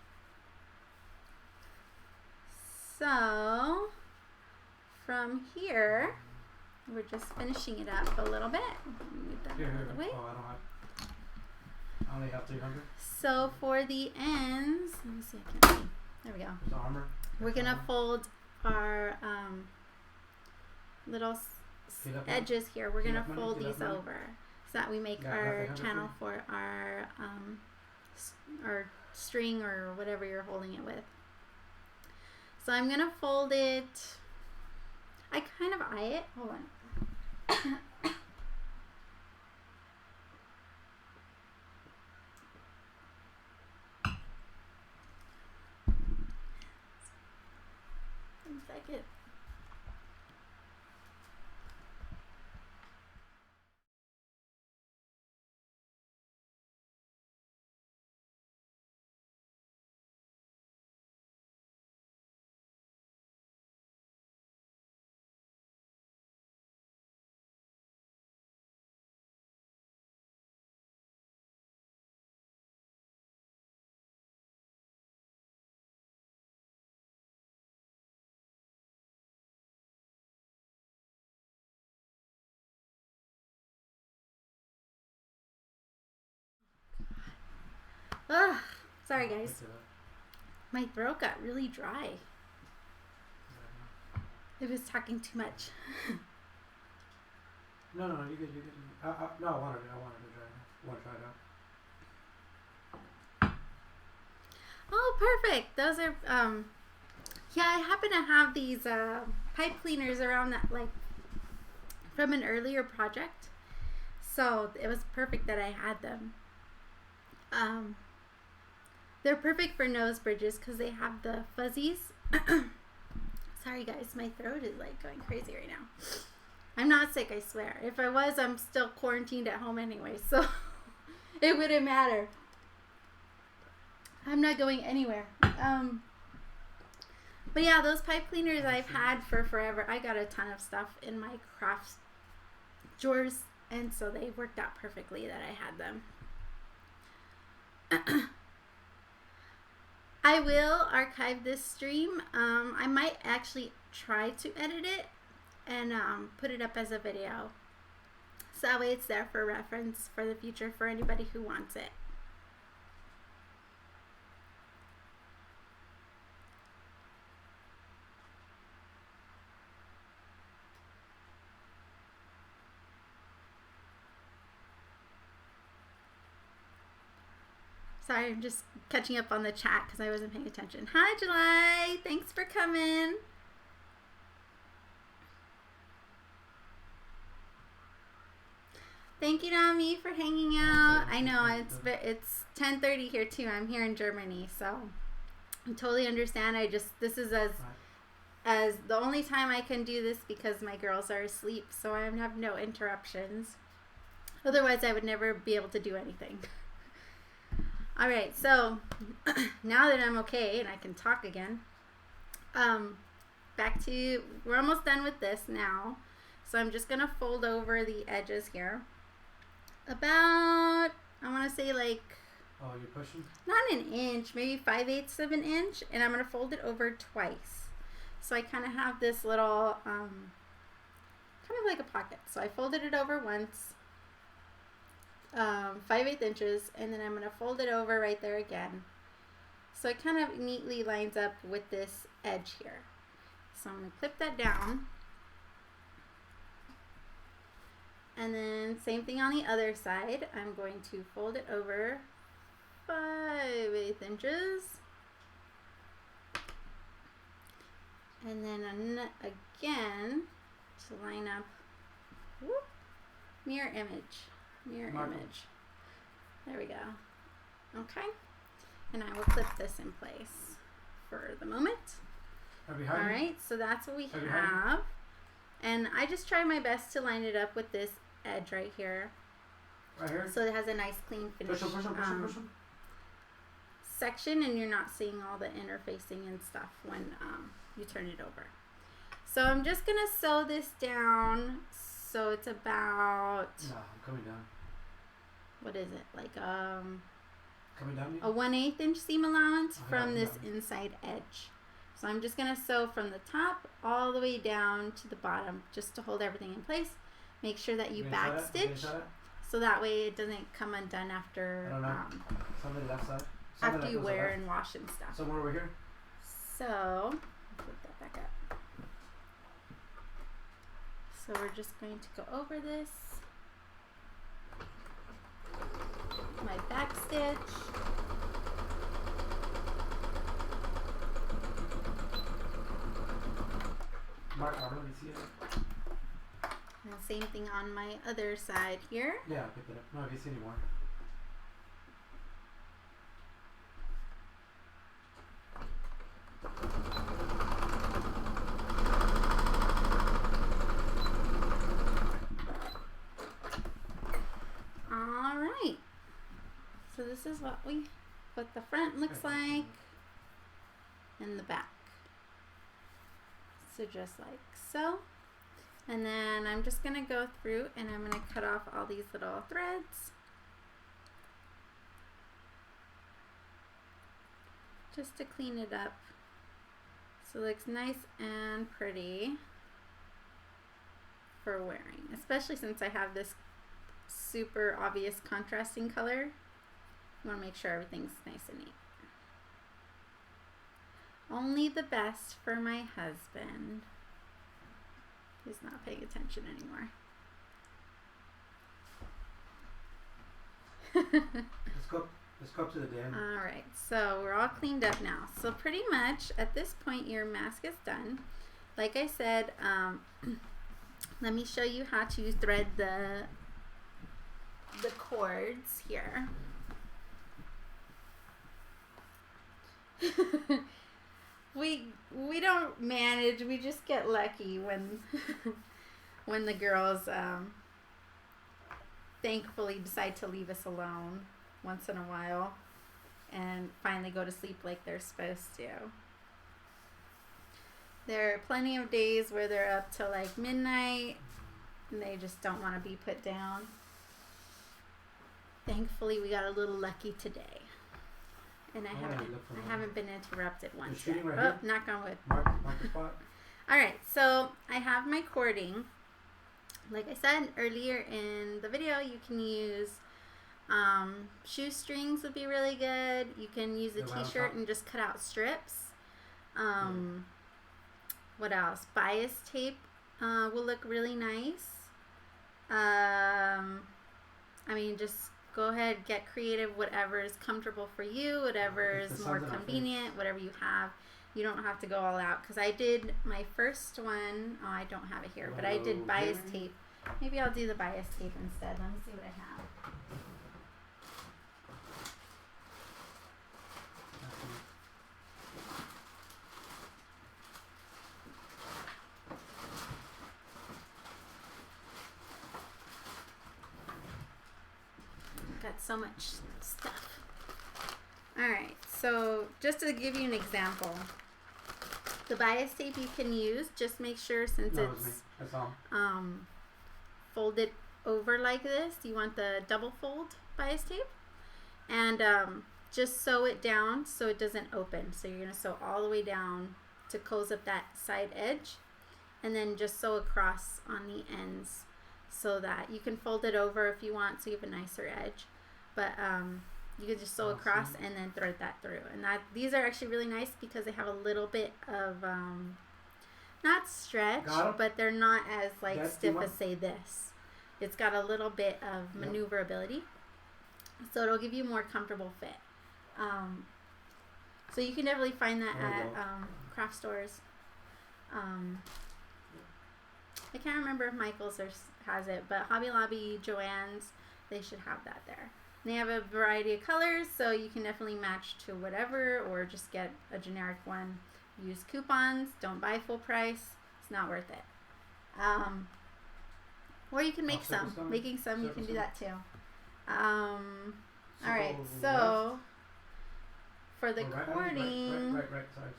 [SPEAKER 1] So from here, we're just finishing it up a little bit. Move that out of the way.
[SPEAKER 2] Oh, I only have 300.
[SPEAKER 1] So for the ends, let me see, I can't see. There we go.
[SPEAKER 2] The armor.
[SPEAKER 1] We're gonna fold our little edges here. We're gonna fold these over so that we make our channel for our string or whatever you're holding it with. So I'm gonna fold it. I kind of eye it. Hold on. One second. Ugh, sorry guys. My throat got really dry. It was talking too much.
[SPEAKER 2] No, you good. No, I wanted to try it. I want to try it out.
[SPEAKER 1] Oh, perfect. Those are, yeah, I happen to have these pipe cleaners around that, like, from an earlier project. So it was perfect that I had them. They're perfect for nose bridges because they have the fuzzies. Sorry guys, my throat is like going crazy right now. I'm not sick, I swear. If I was, I'm still quarantined at home anyway, so it wouldn't matter. I'm not going anywhere. But yeah, those pipe cleaners I've had for forever. I got a ton of stuff in my crafts drawers, and so they worked out perfectly that I had them. I will archive this stream. I might actually try to edit it and put it up as a video. So that way it's there for reference for the future for anybody who wants it. Sorry, I'm just catching up on the chat because I wasn't paying attention. Hi, July. Thanks for coming. Thank you, Nami, for hanging out. I know it's 10:30 here too. I'm here in Germany, so I totally understand. This is as the only time I can do this because my girls are asleep, so I have no interruptions. Otherwise, I would never be able to do anything. All right, so now that I'm okay and I can talk again, back to, we're almost done with this now. So I'm just going to fold over the edges here. About, I want to say like,
[SPEAKER 2] Oh, you're pushing?
[SPEAKER 1] not an inch, maybe 5/8 of an inch. And I'm going to fold it over twice. So I kind of have this little, kind of like a pocket. So I folded it over once. 5/8 inches, and then I'm going to fold it over right there again. So it kind of neatly lines up with this edge here. So I'm going to clip that down. And then same thing on the other side. I'm going to fold it over 5/8 inches. And then again to line up, whoop, mirror image. Mirror image. There we go. Okay. And I will clip this in place for the moment. Alright, so that's what we have. And I just try my best to line it up with this edge right here.
[SPEAKER 2] Right here?
[SPEAKER 1] So it has a nice clean finish
[SPEAKER 2] Push them.
[SPEAKER 1] section, and you're not seeing all the interfacing and stuff when you turn it over. So I'm just going to sew this down. So it's about,
[SPEAKER 2] no, I'm coming down.
[SPEAKER 1] What is it? Like
[SPEAKER 2] coming down?
[SPEAKER 1] A 1/8 inch seam allowance from this inside edge. So I'm just going to sew from the top all the way down to the bottom just to hold everything in place. Make sure that you back stitch so that way it doesn't come undone after
[SPEAKER 2] some on the left side.
[SPEAKER 1] After you wear and wash and stuff.
[SPEAKER 2] Somewhere over here.
[SPEAKER 1] So put that back up. So we're just going to go over this. My back stitch.
[SPEAKER 2] Mark, I really see it.
[SPEAKER 1] And same thing on my other side here.
[SPEAKER 2] Yeah, pick it up. No, if you see any more.
[SPEAKER 1] Alright. So this is what the front looks like and the back. So just like so. And then I'm just going to go through and I'm going to cut off all these little threads. Just to clean it up so it looks nice and pretty for wearing. Especially since I have this super obvious contrasting color. You want to make sure everything's nice and neat. Only the best for my husband. He's not paying attention anymore.
[SPEAKER 2] Let's go up to the den.
[SPEAKER 1] Alright, so we're all cleaned up now. So pretty much at this point your mask is done. Like I said, let me show you how to thread the cords here. We don't manage, we just get lucky when when the girls thankfully decide to leave us alone once in a while and finally go to sleep like they're supposed to. There are plenty of days where they're up till like midnight and they just don't want to be put down. Thankfully we got a little lucky today. And I haven't been interrupted once yet.
[SPEAKER 2] Right
[SPEAKER 1] oh, knock on wood.
[SPEAKER 2] Mark the spot.
[SPEAKER 1] Alright, so I have my cording. Like I said earlier in the video, you can use shoestrings would be really good. You can use a t-shirt and just cut out strips. What else? Bias tape will look really nice. I mean, just go ahead, get creative, whatever is comfortable for you, whatever is more convenient, whatever you have. You don't have to go all out, because I did my first one, oh, I don't have it here, but I did bias tape. Maybe I'll do the bias tape instead. Let me see what I have. Got so much stuff. Alright, so just to give you an example, the bias tape you can use, just make sure since
[SPEAKER 2] No, it was me.
[SPEAKER 1] it's
[SPEAKER 2] That's all.
[SPEAKER 1] folded over like this, you want the double fold bias tape, and just sew it down so it doesn't open. So you're going to sew all the way down to close up that side edge, and then just sew across on the ends so that you can fold it over if you want so you have a nicer edge, but you can just sew across and then thread that through. And that these are actually really nice because they have a little bit of not stretch, but they're not as like stiff as say this. It's got a little bit of maneuverability, so it'll give you a more comfortable fit. So you can definitely find that at craft stores. I can't remember if Michael's has it, but Hobby Lobby, Joann's, they should have that there. And they have a variety of colors, so you can definitely match to whatever, or just get a generic one. Use coupons. Don't buy full price. It's not worth it. Or you can make some. Making some, you can do that too. Alright, so for the cording,
[SPEAKER 2] Right. Sorry.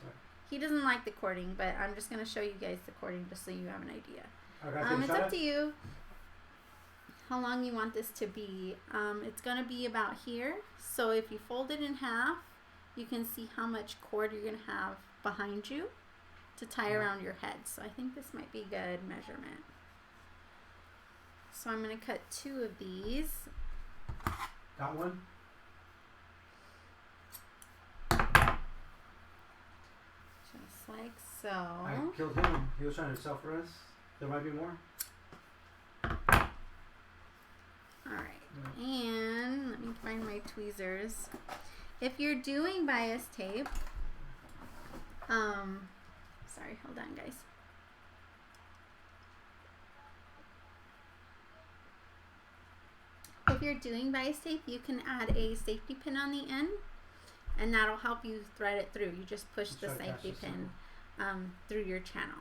[SPEAKER 1] he doesn't like the cording, but I'm just going to show you guys the cording just so you have an idea.
[SPEAKER 2] Okay,
[SPEAKER 1] it's up to you how long you want this to be. It's going to be about here. So if you fold it in half, you can see how much cord you're going to have behind you to tie around your head. So I think this might be a good measurement. So I'm going to cut 2 of these.
[SPEAKER 2] Got one?
[SPEAKER 1] Just like so.
[SPEAKER 2] I killed him. He was trying to self-res. There might be more.
[SPEAKER 1] Alright, and let me find my tweezers. If you're doing bias tape, sorry, hold on guys. If you're doing bias tape, you can add a safety pin on the end, and that'll help you thread it through. You just push the safety pin through your channel.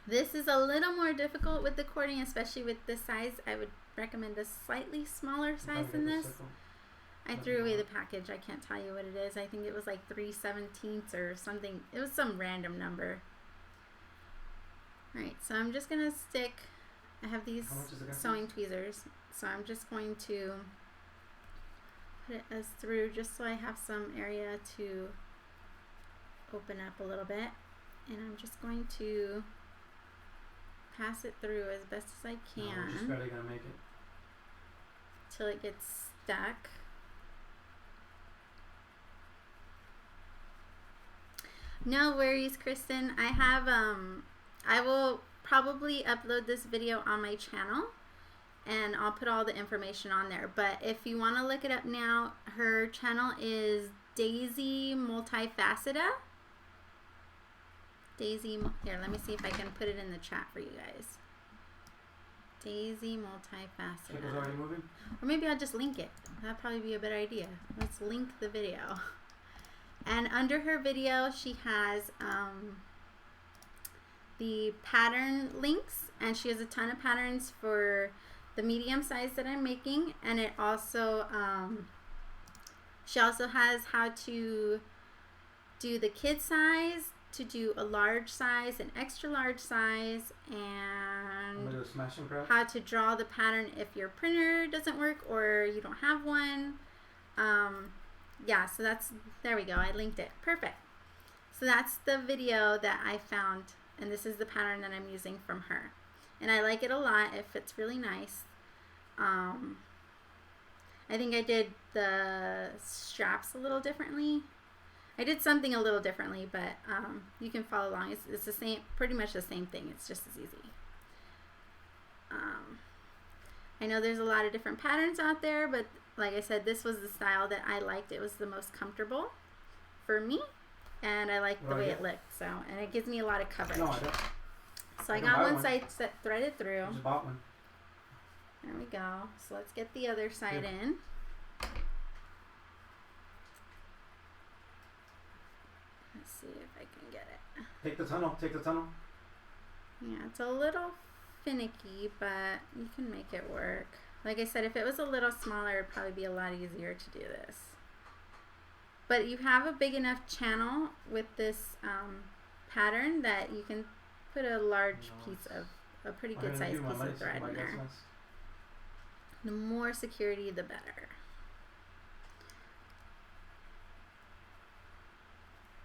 [SPEAKER 1] This is a little more difficult with the cording, especially with this size. I would recommend a slightly smaller size than this. I threw away the package. I can't tell you what it is. I think it was like 3/17 or something. It was some random number. Alright, so I'm just going to stick, I have these sewing tweezers, so I'm just going to put it as through just so I have some area to open up a little bit. And I'm just going to pass it through as best as I can.
[SPEAKER 2] No, we're just barely gonna make it.
[SPEAKER 1] Till it gets stuck. No worries, Kristen. I have I will probably upload this video on my channel, and I'll put all the information on there. But if you want to look it up now, her channel is Daisy Multifacetica. Here, let me see if I can put it in the chat for you guys. Daisy Multifacetica.
[SPEAKER 2] It was already moving?
[SPEAKER 1] Or maybe I'll just link it. That'd probably be a better idea. Let's link the video. And under her video, she has the pattern links, and she has a ton of patterns for the medium size that I'm making, and it also she also has how to do the kid size, to do a large size, an extra large size, and how to draw the pattern if your printer doesn't work or you don't have one. Yeah, so that's, there we go, I linked it. Perfect. So that's the video that I found, and this is the pattern that I'm using from her. And I like it a lot. It fits really nice. I think I did the straps a little differently. I did something a little differently, but you can follow along. It's the same, pretty much the same thing. It's just as easy. I know there's a lot of different patterns out there, but like I said, this was the style that I liked. It was the most comfortable for me, and I liked the way it looked. So, and it gives me a lot of coverage.
[SPEAKER 2] No, I don't.
[SPEAKER 1] So I got one side threaded through.
[SPEAKER 2] I just bought one.
[SPEAKER 1] There we go. So let's get the other side in. Let's see if I can get it.
[SPEAKER 2] Take the tunnel. Take the tunnel.
[SPEAKER 1] Yeah, it's a little finicky, but you can make it work. Like I said, if it was a little smaller, it'd probably be a lot easier to do this. But you have a big enough channel with this pattern that you can put a large piece of a pretty good sized piece of thread in there. The more security, the better.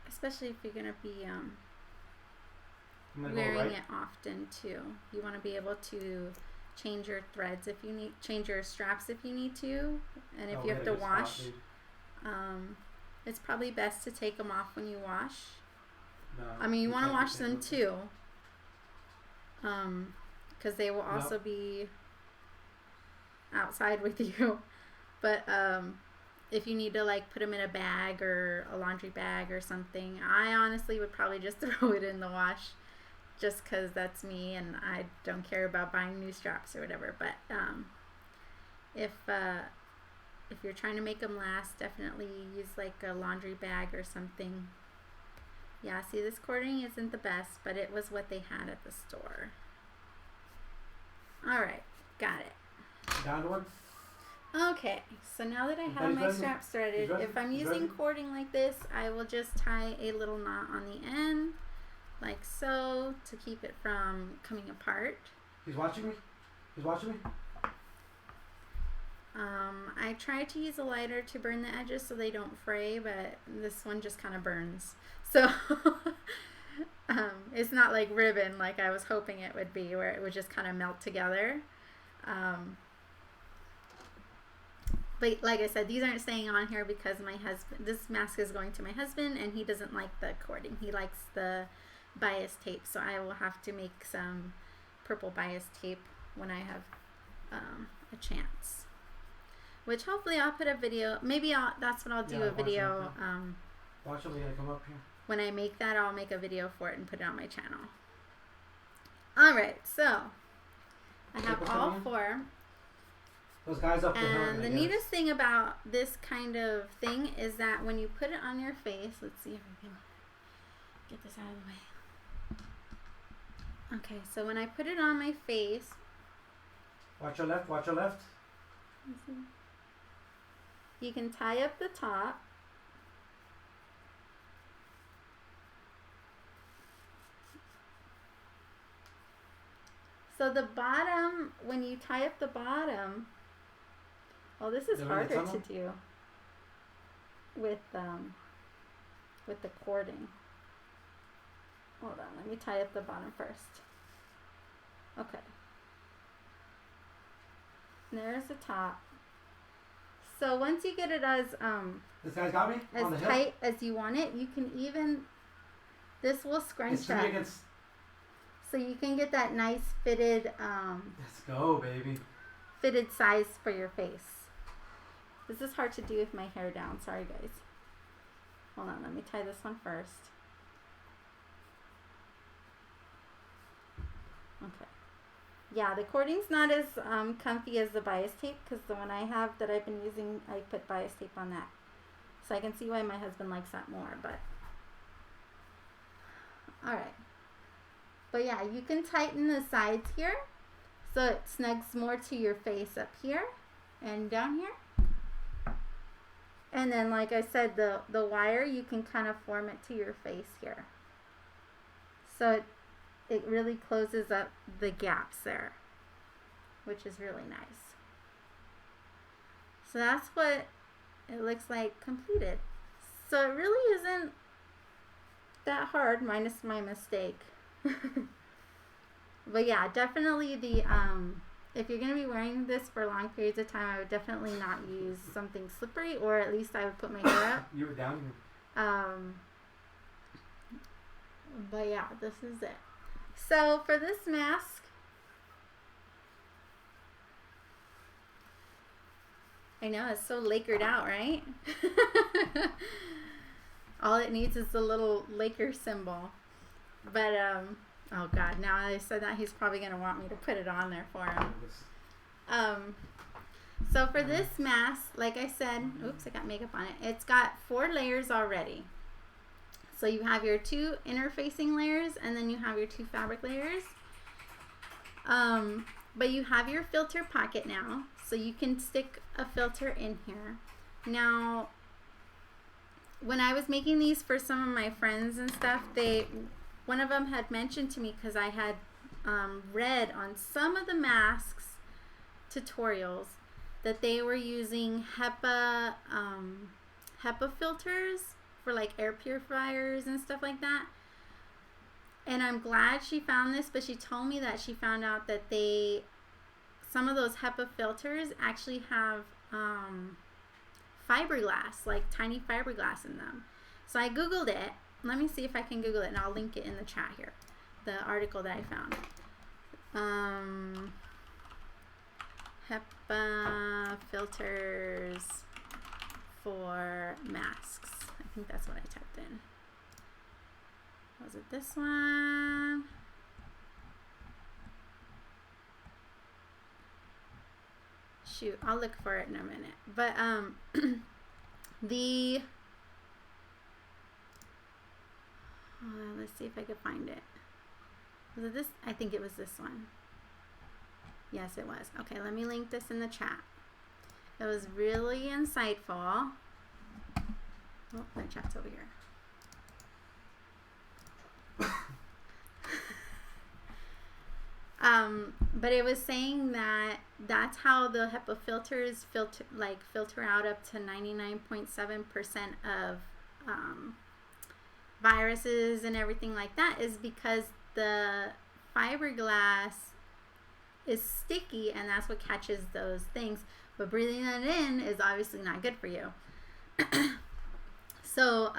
[SPEAKER 1] Especially if you're going to be wearing it often too. You want to be able to change your threads if you need, change your straps if you need to, and if you have to wash, it's probably best to take them off when you wash.
[SPEAKER 2] No,
[SPEAKER 1] I mean, you want to wash them too, because they will also be outside with you. But if you need to like put them in a bag or a laundry bag or something, I honestly would probably just throw it in the wash, just because that's me and I don't care about buying new straps or whatever. But if you're trying to make them last, definitely use like a laundry bag or something. Yeah, see, this cording isn't the best, but it was what they had at the store. Alright, got it.
[SPEAKER 2] Down to one?
[SPEAKER 1] Okay, so now that I have my straps threaded, if I'm using cording like this, I will just tie a little knot on the end, like so, to keep it from coming apart.
[SPEAKER 2] He's watching me? He's watching me?
[SPEAKER 1] I try to use a lighter to burn the edges so they don't fray, but this one just kind of burns. So it's not like ribbon like I was hoping it would be, where it would just kind of melt together. But like I said, these aren't staying on here because my husband, this mask is going to my husband, and he doesn't like the cording. He likes the bias tape, so I will have to make some purple bias tape when I have a chance. Which hopefully I'll put a video. Maybe that's what I'll do, a video.
[SPEAKER 2] Watch them, we gotta come up here.
[SPEAKER 1] When I make that, I'll make a video for it and put it on my channel. Alright, so I have all four.
[SPEAKER 2] Those guys up there.
[SPEAKER 1] And the neatest thing about this kind of thing is that when you put it on your face, let's see if we can get this out of the way. Okay, so when I put it on my face,
[SPEAKER 2] watch your left, watch your left.
[SPEAKER 1] You can tie up the top. So the bottom, when you tie up the bottom, well, this is harder to do with the cording. Hold on, let me tie up the bottom first. Okay. There's the top. So once you get it as
[SPEAKER 2] this guy's got me
[SPEAKER 1] as
[SPEAKER 2] on the
[SPEAKER 1] tight as you want it, you can even, this will scrunch up. So you can get that nice fitted
[SPEAKER 2] let's go, baby.
[SPEAKER 1] Fitted size for your face. This is hard to do with my hair down. Sorry, guys. Hold on, let me tie this one first. Okay. Yeah, the cording's not as comfy as the bias tape, because the one I have that I've been using, I put bias tape on that. So I can see why my husband likes that more, but alright. But yeah, you can tighten the sides here so it snugs more to your face up here and down here. And then, like I said, the wire, you can kind of form it to your face here. So it really closes up the gaps there, which is really nice. So that's what it looks like completed. So it really isn't that hard, minus my mistake. But yeah, definitely the if you're going to be wearing this for long periods of time, I would definitely not use something slippery, or at least I would put my hair up.
[SPEAKER 2] You were down here.
[SPEAKER 1] But yeah, this is it. So for this mask, I know it's so lakered out, right? All it needs is the little Laker symbol. But oh god, now I said that, he's probably going to want me to put it on there for him. So for this mask, like I said, oops, I got makeup on it. It's got 4 layers already. So you have your 2 interfacing layers, and then you have your 2 fabric layers. But you have your filter pocket now, so you can stick a filter in here. Now, when I was making these for some of my friends and stuff, one of them had mentioned to me, because I had read on some of the masks tutorials that they were using HEPA filters for like air purifiers and stuff like that. And I'm glad she found this, but she told me that she found out that some of those HEPA filters actually have fiberglass, like tiny fiberglass in them. So I Googled it. Let me see if I can Google it, and I'll link it in the chat here, the article that I found. HEPA filters for masks. I think that's what I typed in. Was it this one? Shoot, I'll look for it in a minute. But let's see if I can find it. Was it this? I think it was this one. Yes, it was. Okay, let me link this in the chat. It was really insightful. Oh, my chat's over here. But it was saying that that's how the HEPA filters filter out up to 99.7% of viruses and everything like that, is because the fiberglass is sticky, and that's what catches those things. But breathing that in is obviously not good for you. So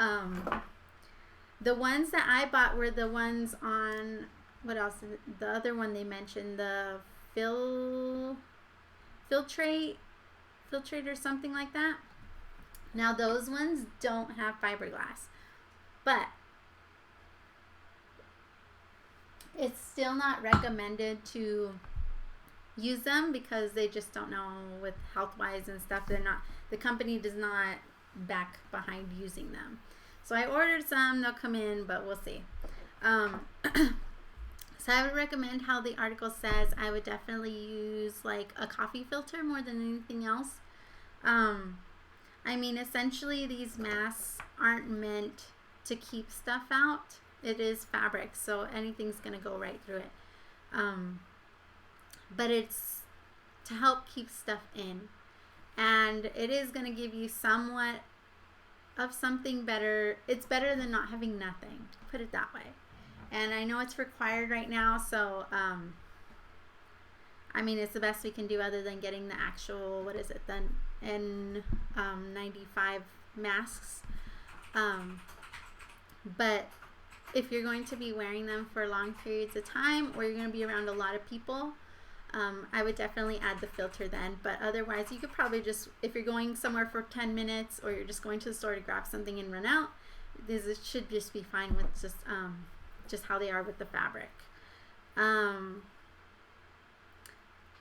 [SPEAKER 1] the ones that I bought were the ones on, what else? The other one they mentioned, the filtrate or something like that. Now those ones don't have fiberglass, but it's still not recommended to use them, because they just don't know with health-wise and stuff. The company does not back behind using them. So I ordered some, they'll come in, but we'll see. So I would recommend, how the article says, I would definitely use like a coffee filter more than anything else. I mean, essentially these masks aren't meant to keep stuff out. It is fabric, so anything's gonna go right through it. But it's to help keep stuff in, and it is gonna give you somewhat of something better. It's better than not having nothing, put it that way. And I know it's required right now, so I mean, it's the best we can do, other than getting the actual, what is it, the N95 masks. But if you're going to be wearing them for long periods of time, or you're going to be around a lot of people, I would definitely add the filter then. But otherwise, you could probably just, if you're going somewhere for 10 minutes, or you're just going to the store to grab something and run out, this should just be fine with just how they are with the fabric.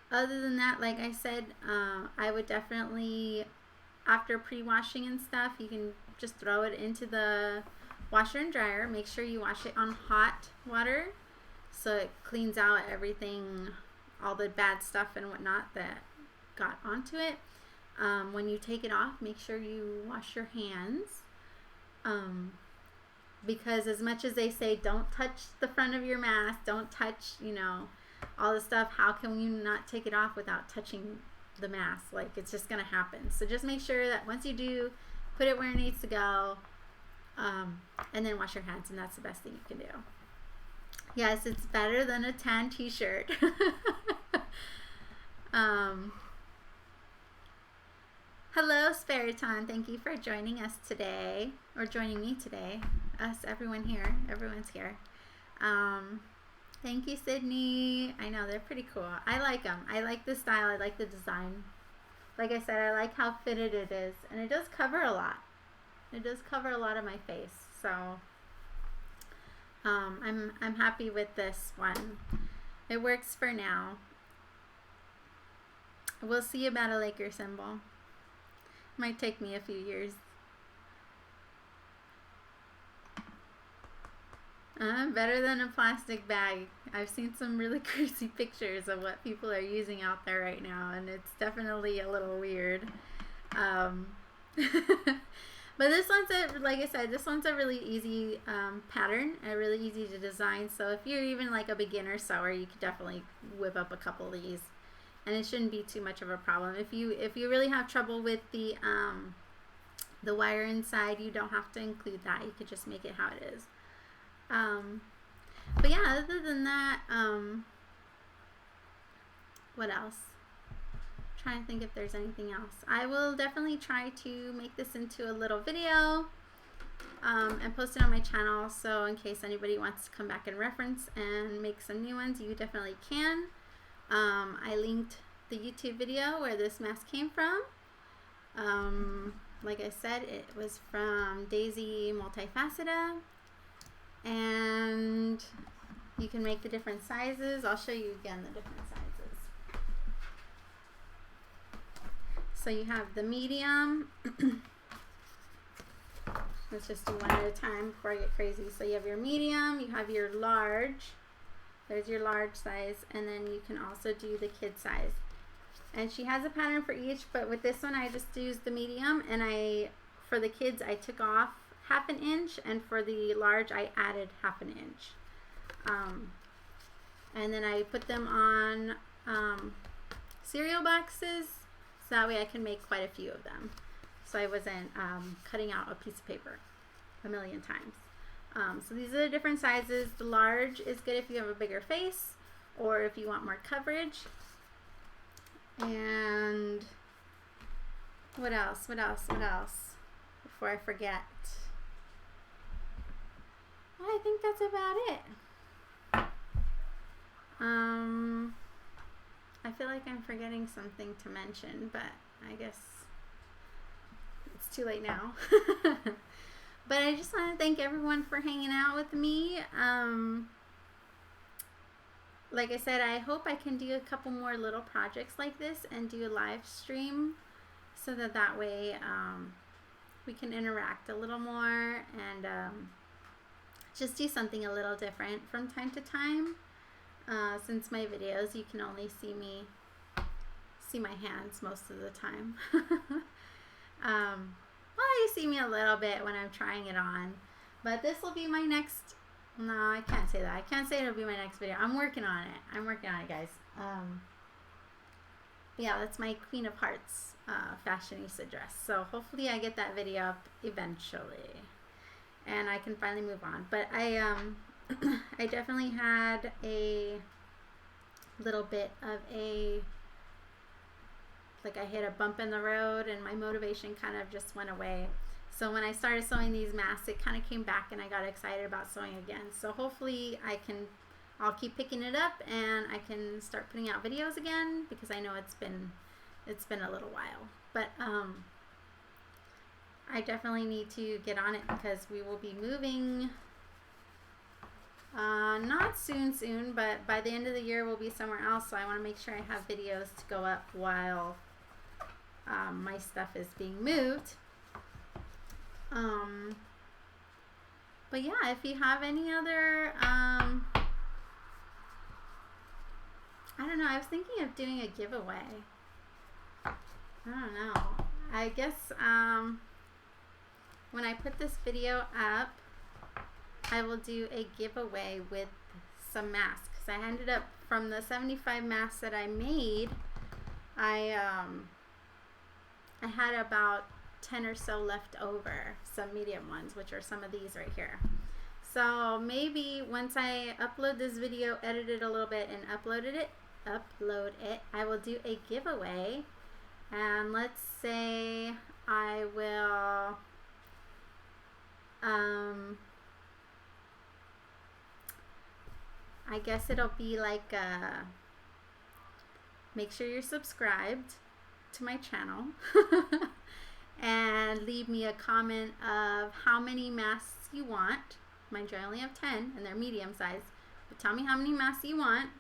[SPEAKER 1] Other than that, like I said, I would definitely, after pre-washing and stuff, you can just throw it into the washer and dryer. Make sure you wash it on hot water, so it cleans out everything, all the bad stuff and whatnot that got onto it. When you take it off, make sure you wash your hands. Because as much as they say, don't touch the front of your mask, don't touch, all the stuff, how can you not take it off without touching the mask? Like, it's just going to happen. So just make sure that once you do, put it where it needs to go, and then wash your hands, and that's the best thing you can do. Yes, it's better than a tan t-shirt. Hello, Spiriton. Thank you for joining us today, or joining me today. Everyone here. Everyone's here. Thank you, Sydney. I know, they're pretty cool. I like them. I like the style. I like the design. Like I said, I like how fitted it is. And it does cover a lot. It does cover a lot of my face. So, I'm happy with this one. It works for now. We'll see about a Laker symbol. Might take me a few years. Better than a plastic bag. I've seen some really crazy pictures of what people are using out there right now, and it's definitely a little weird. But this one's like I said, this one's a really easy pattern, really easy to design. So if you're even like a beginner sewer, you could definitely whip up a couple of these, and it shouldn't be too much of a problem. If you really have trouble with the wire inside, you don't have to include that. You could just make it how it is. But yeah, other than that, what else? Trying to think if there's anything else. I will definitely try to make this into a little video and post it on my channel, so in case anybody wants to come back and reference and make some new ones, you definitely can. I linked the YouTube video where this mask came from. Like I said, it was from Daisy Multifacetica, and you can make the different sizes. I'll show you again the different sizes. So you have the medium. Let's just do one at a time before I get crazy. So you have your medium, you have your large. There's your large size, and then you can also do the kid size. And she has a pattern for each, but with this one I just used the medium, and for the kids I took off 1/2 inch, and for the large I added 1/2 inch. And then I put them on cereal boxes, so that way I can make quite a few of them. So I wasn't cutting out a piece of paper a million times. So these are the different sizes. The large is good if you have a bigger face or if you want more coverage. And what else? What else? What else? Before I forget. Well, I think that's about it. I feel like I'm forgetting something to mention, but I guess it's too late now. But I just want to thank everyone for hanging out with me. Like I said, I hope I can do a couple more little projects like this and do a live stream, so that way we can interact a little more and just do something a little different from time to time. Since my videos, you can only see my hands most of the time. Well, you see me a little bit when I'm trying it on, but this will be my next. No, I can't say that. I can't say it'll be my next video. I'm working on it. I'm working on it, guys. Yeah, that's my Queen of Hearts fashionista dress. So hopefully I get that video up eventually, and I can finally move on. But I I definitely had a little bit of I hit a bump in the road, and my motivation kind of just went away. So when I started sewing these masks, it kind of came back, and I got excited about sewing again. So hopefully I'll keep picking it up, and I can start putting out videos again, because I know it's been a little while. But I definitely need to get on it, because we will be moving. Not soon, but by the end of the year we'll be somewhere else, so I want to make sure I have videos to go up while my stuff is being moved. But yeah, if you have any other, I don't know, I was thinking of doing a giveaway. I don't know. I guess when I put this video up, I will do a giveaway with some masks. I ended up, from the 75 masks that I made, I had about 10 or so left over, some medium ones, which are some of these right here. So maybe once I upload this video, edit it a little bit, and upload it, I will do a giveaway. And let's say I will I guess it'll be like make sure you're subscribed to my channel and leave me a comment of how many masks you want. Mind you, I only have 10 and they're medium size, but tell me how many masks you want,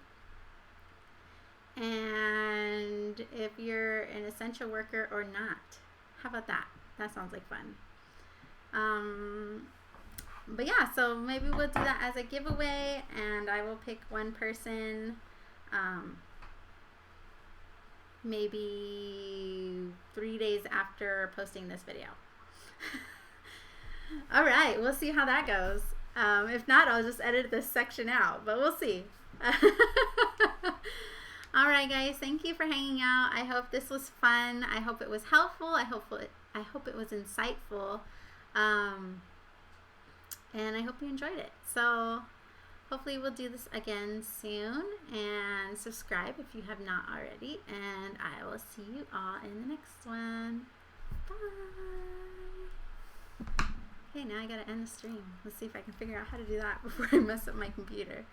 [SPEAKER 1] and if you're an essential worker or not. How about that? That sounds like fun. But yeah, so maybe we'll do that as a giveaway, and I will pick one person maybe 3 days after posting this video. All right, we'll see how that goes. If not, I'll just edit this section out, but we'll see. All right, guys, thank you for hanging out. I hope this was fun. I hope it was helpful. I hope it was insightful. And I hope you enjoyed it. So hopefully we'll do this again soon. And subscribe if you have not already. And I will see you all in the next one. Bye. Okay, now I gotta end the stream. Let's see if I can figure out how to do that before I mess up my computer.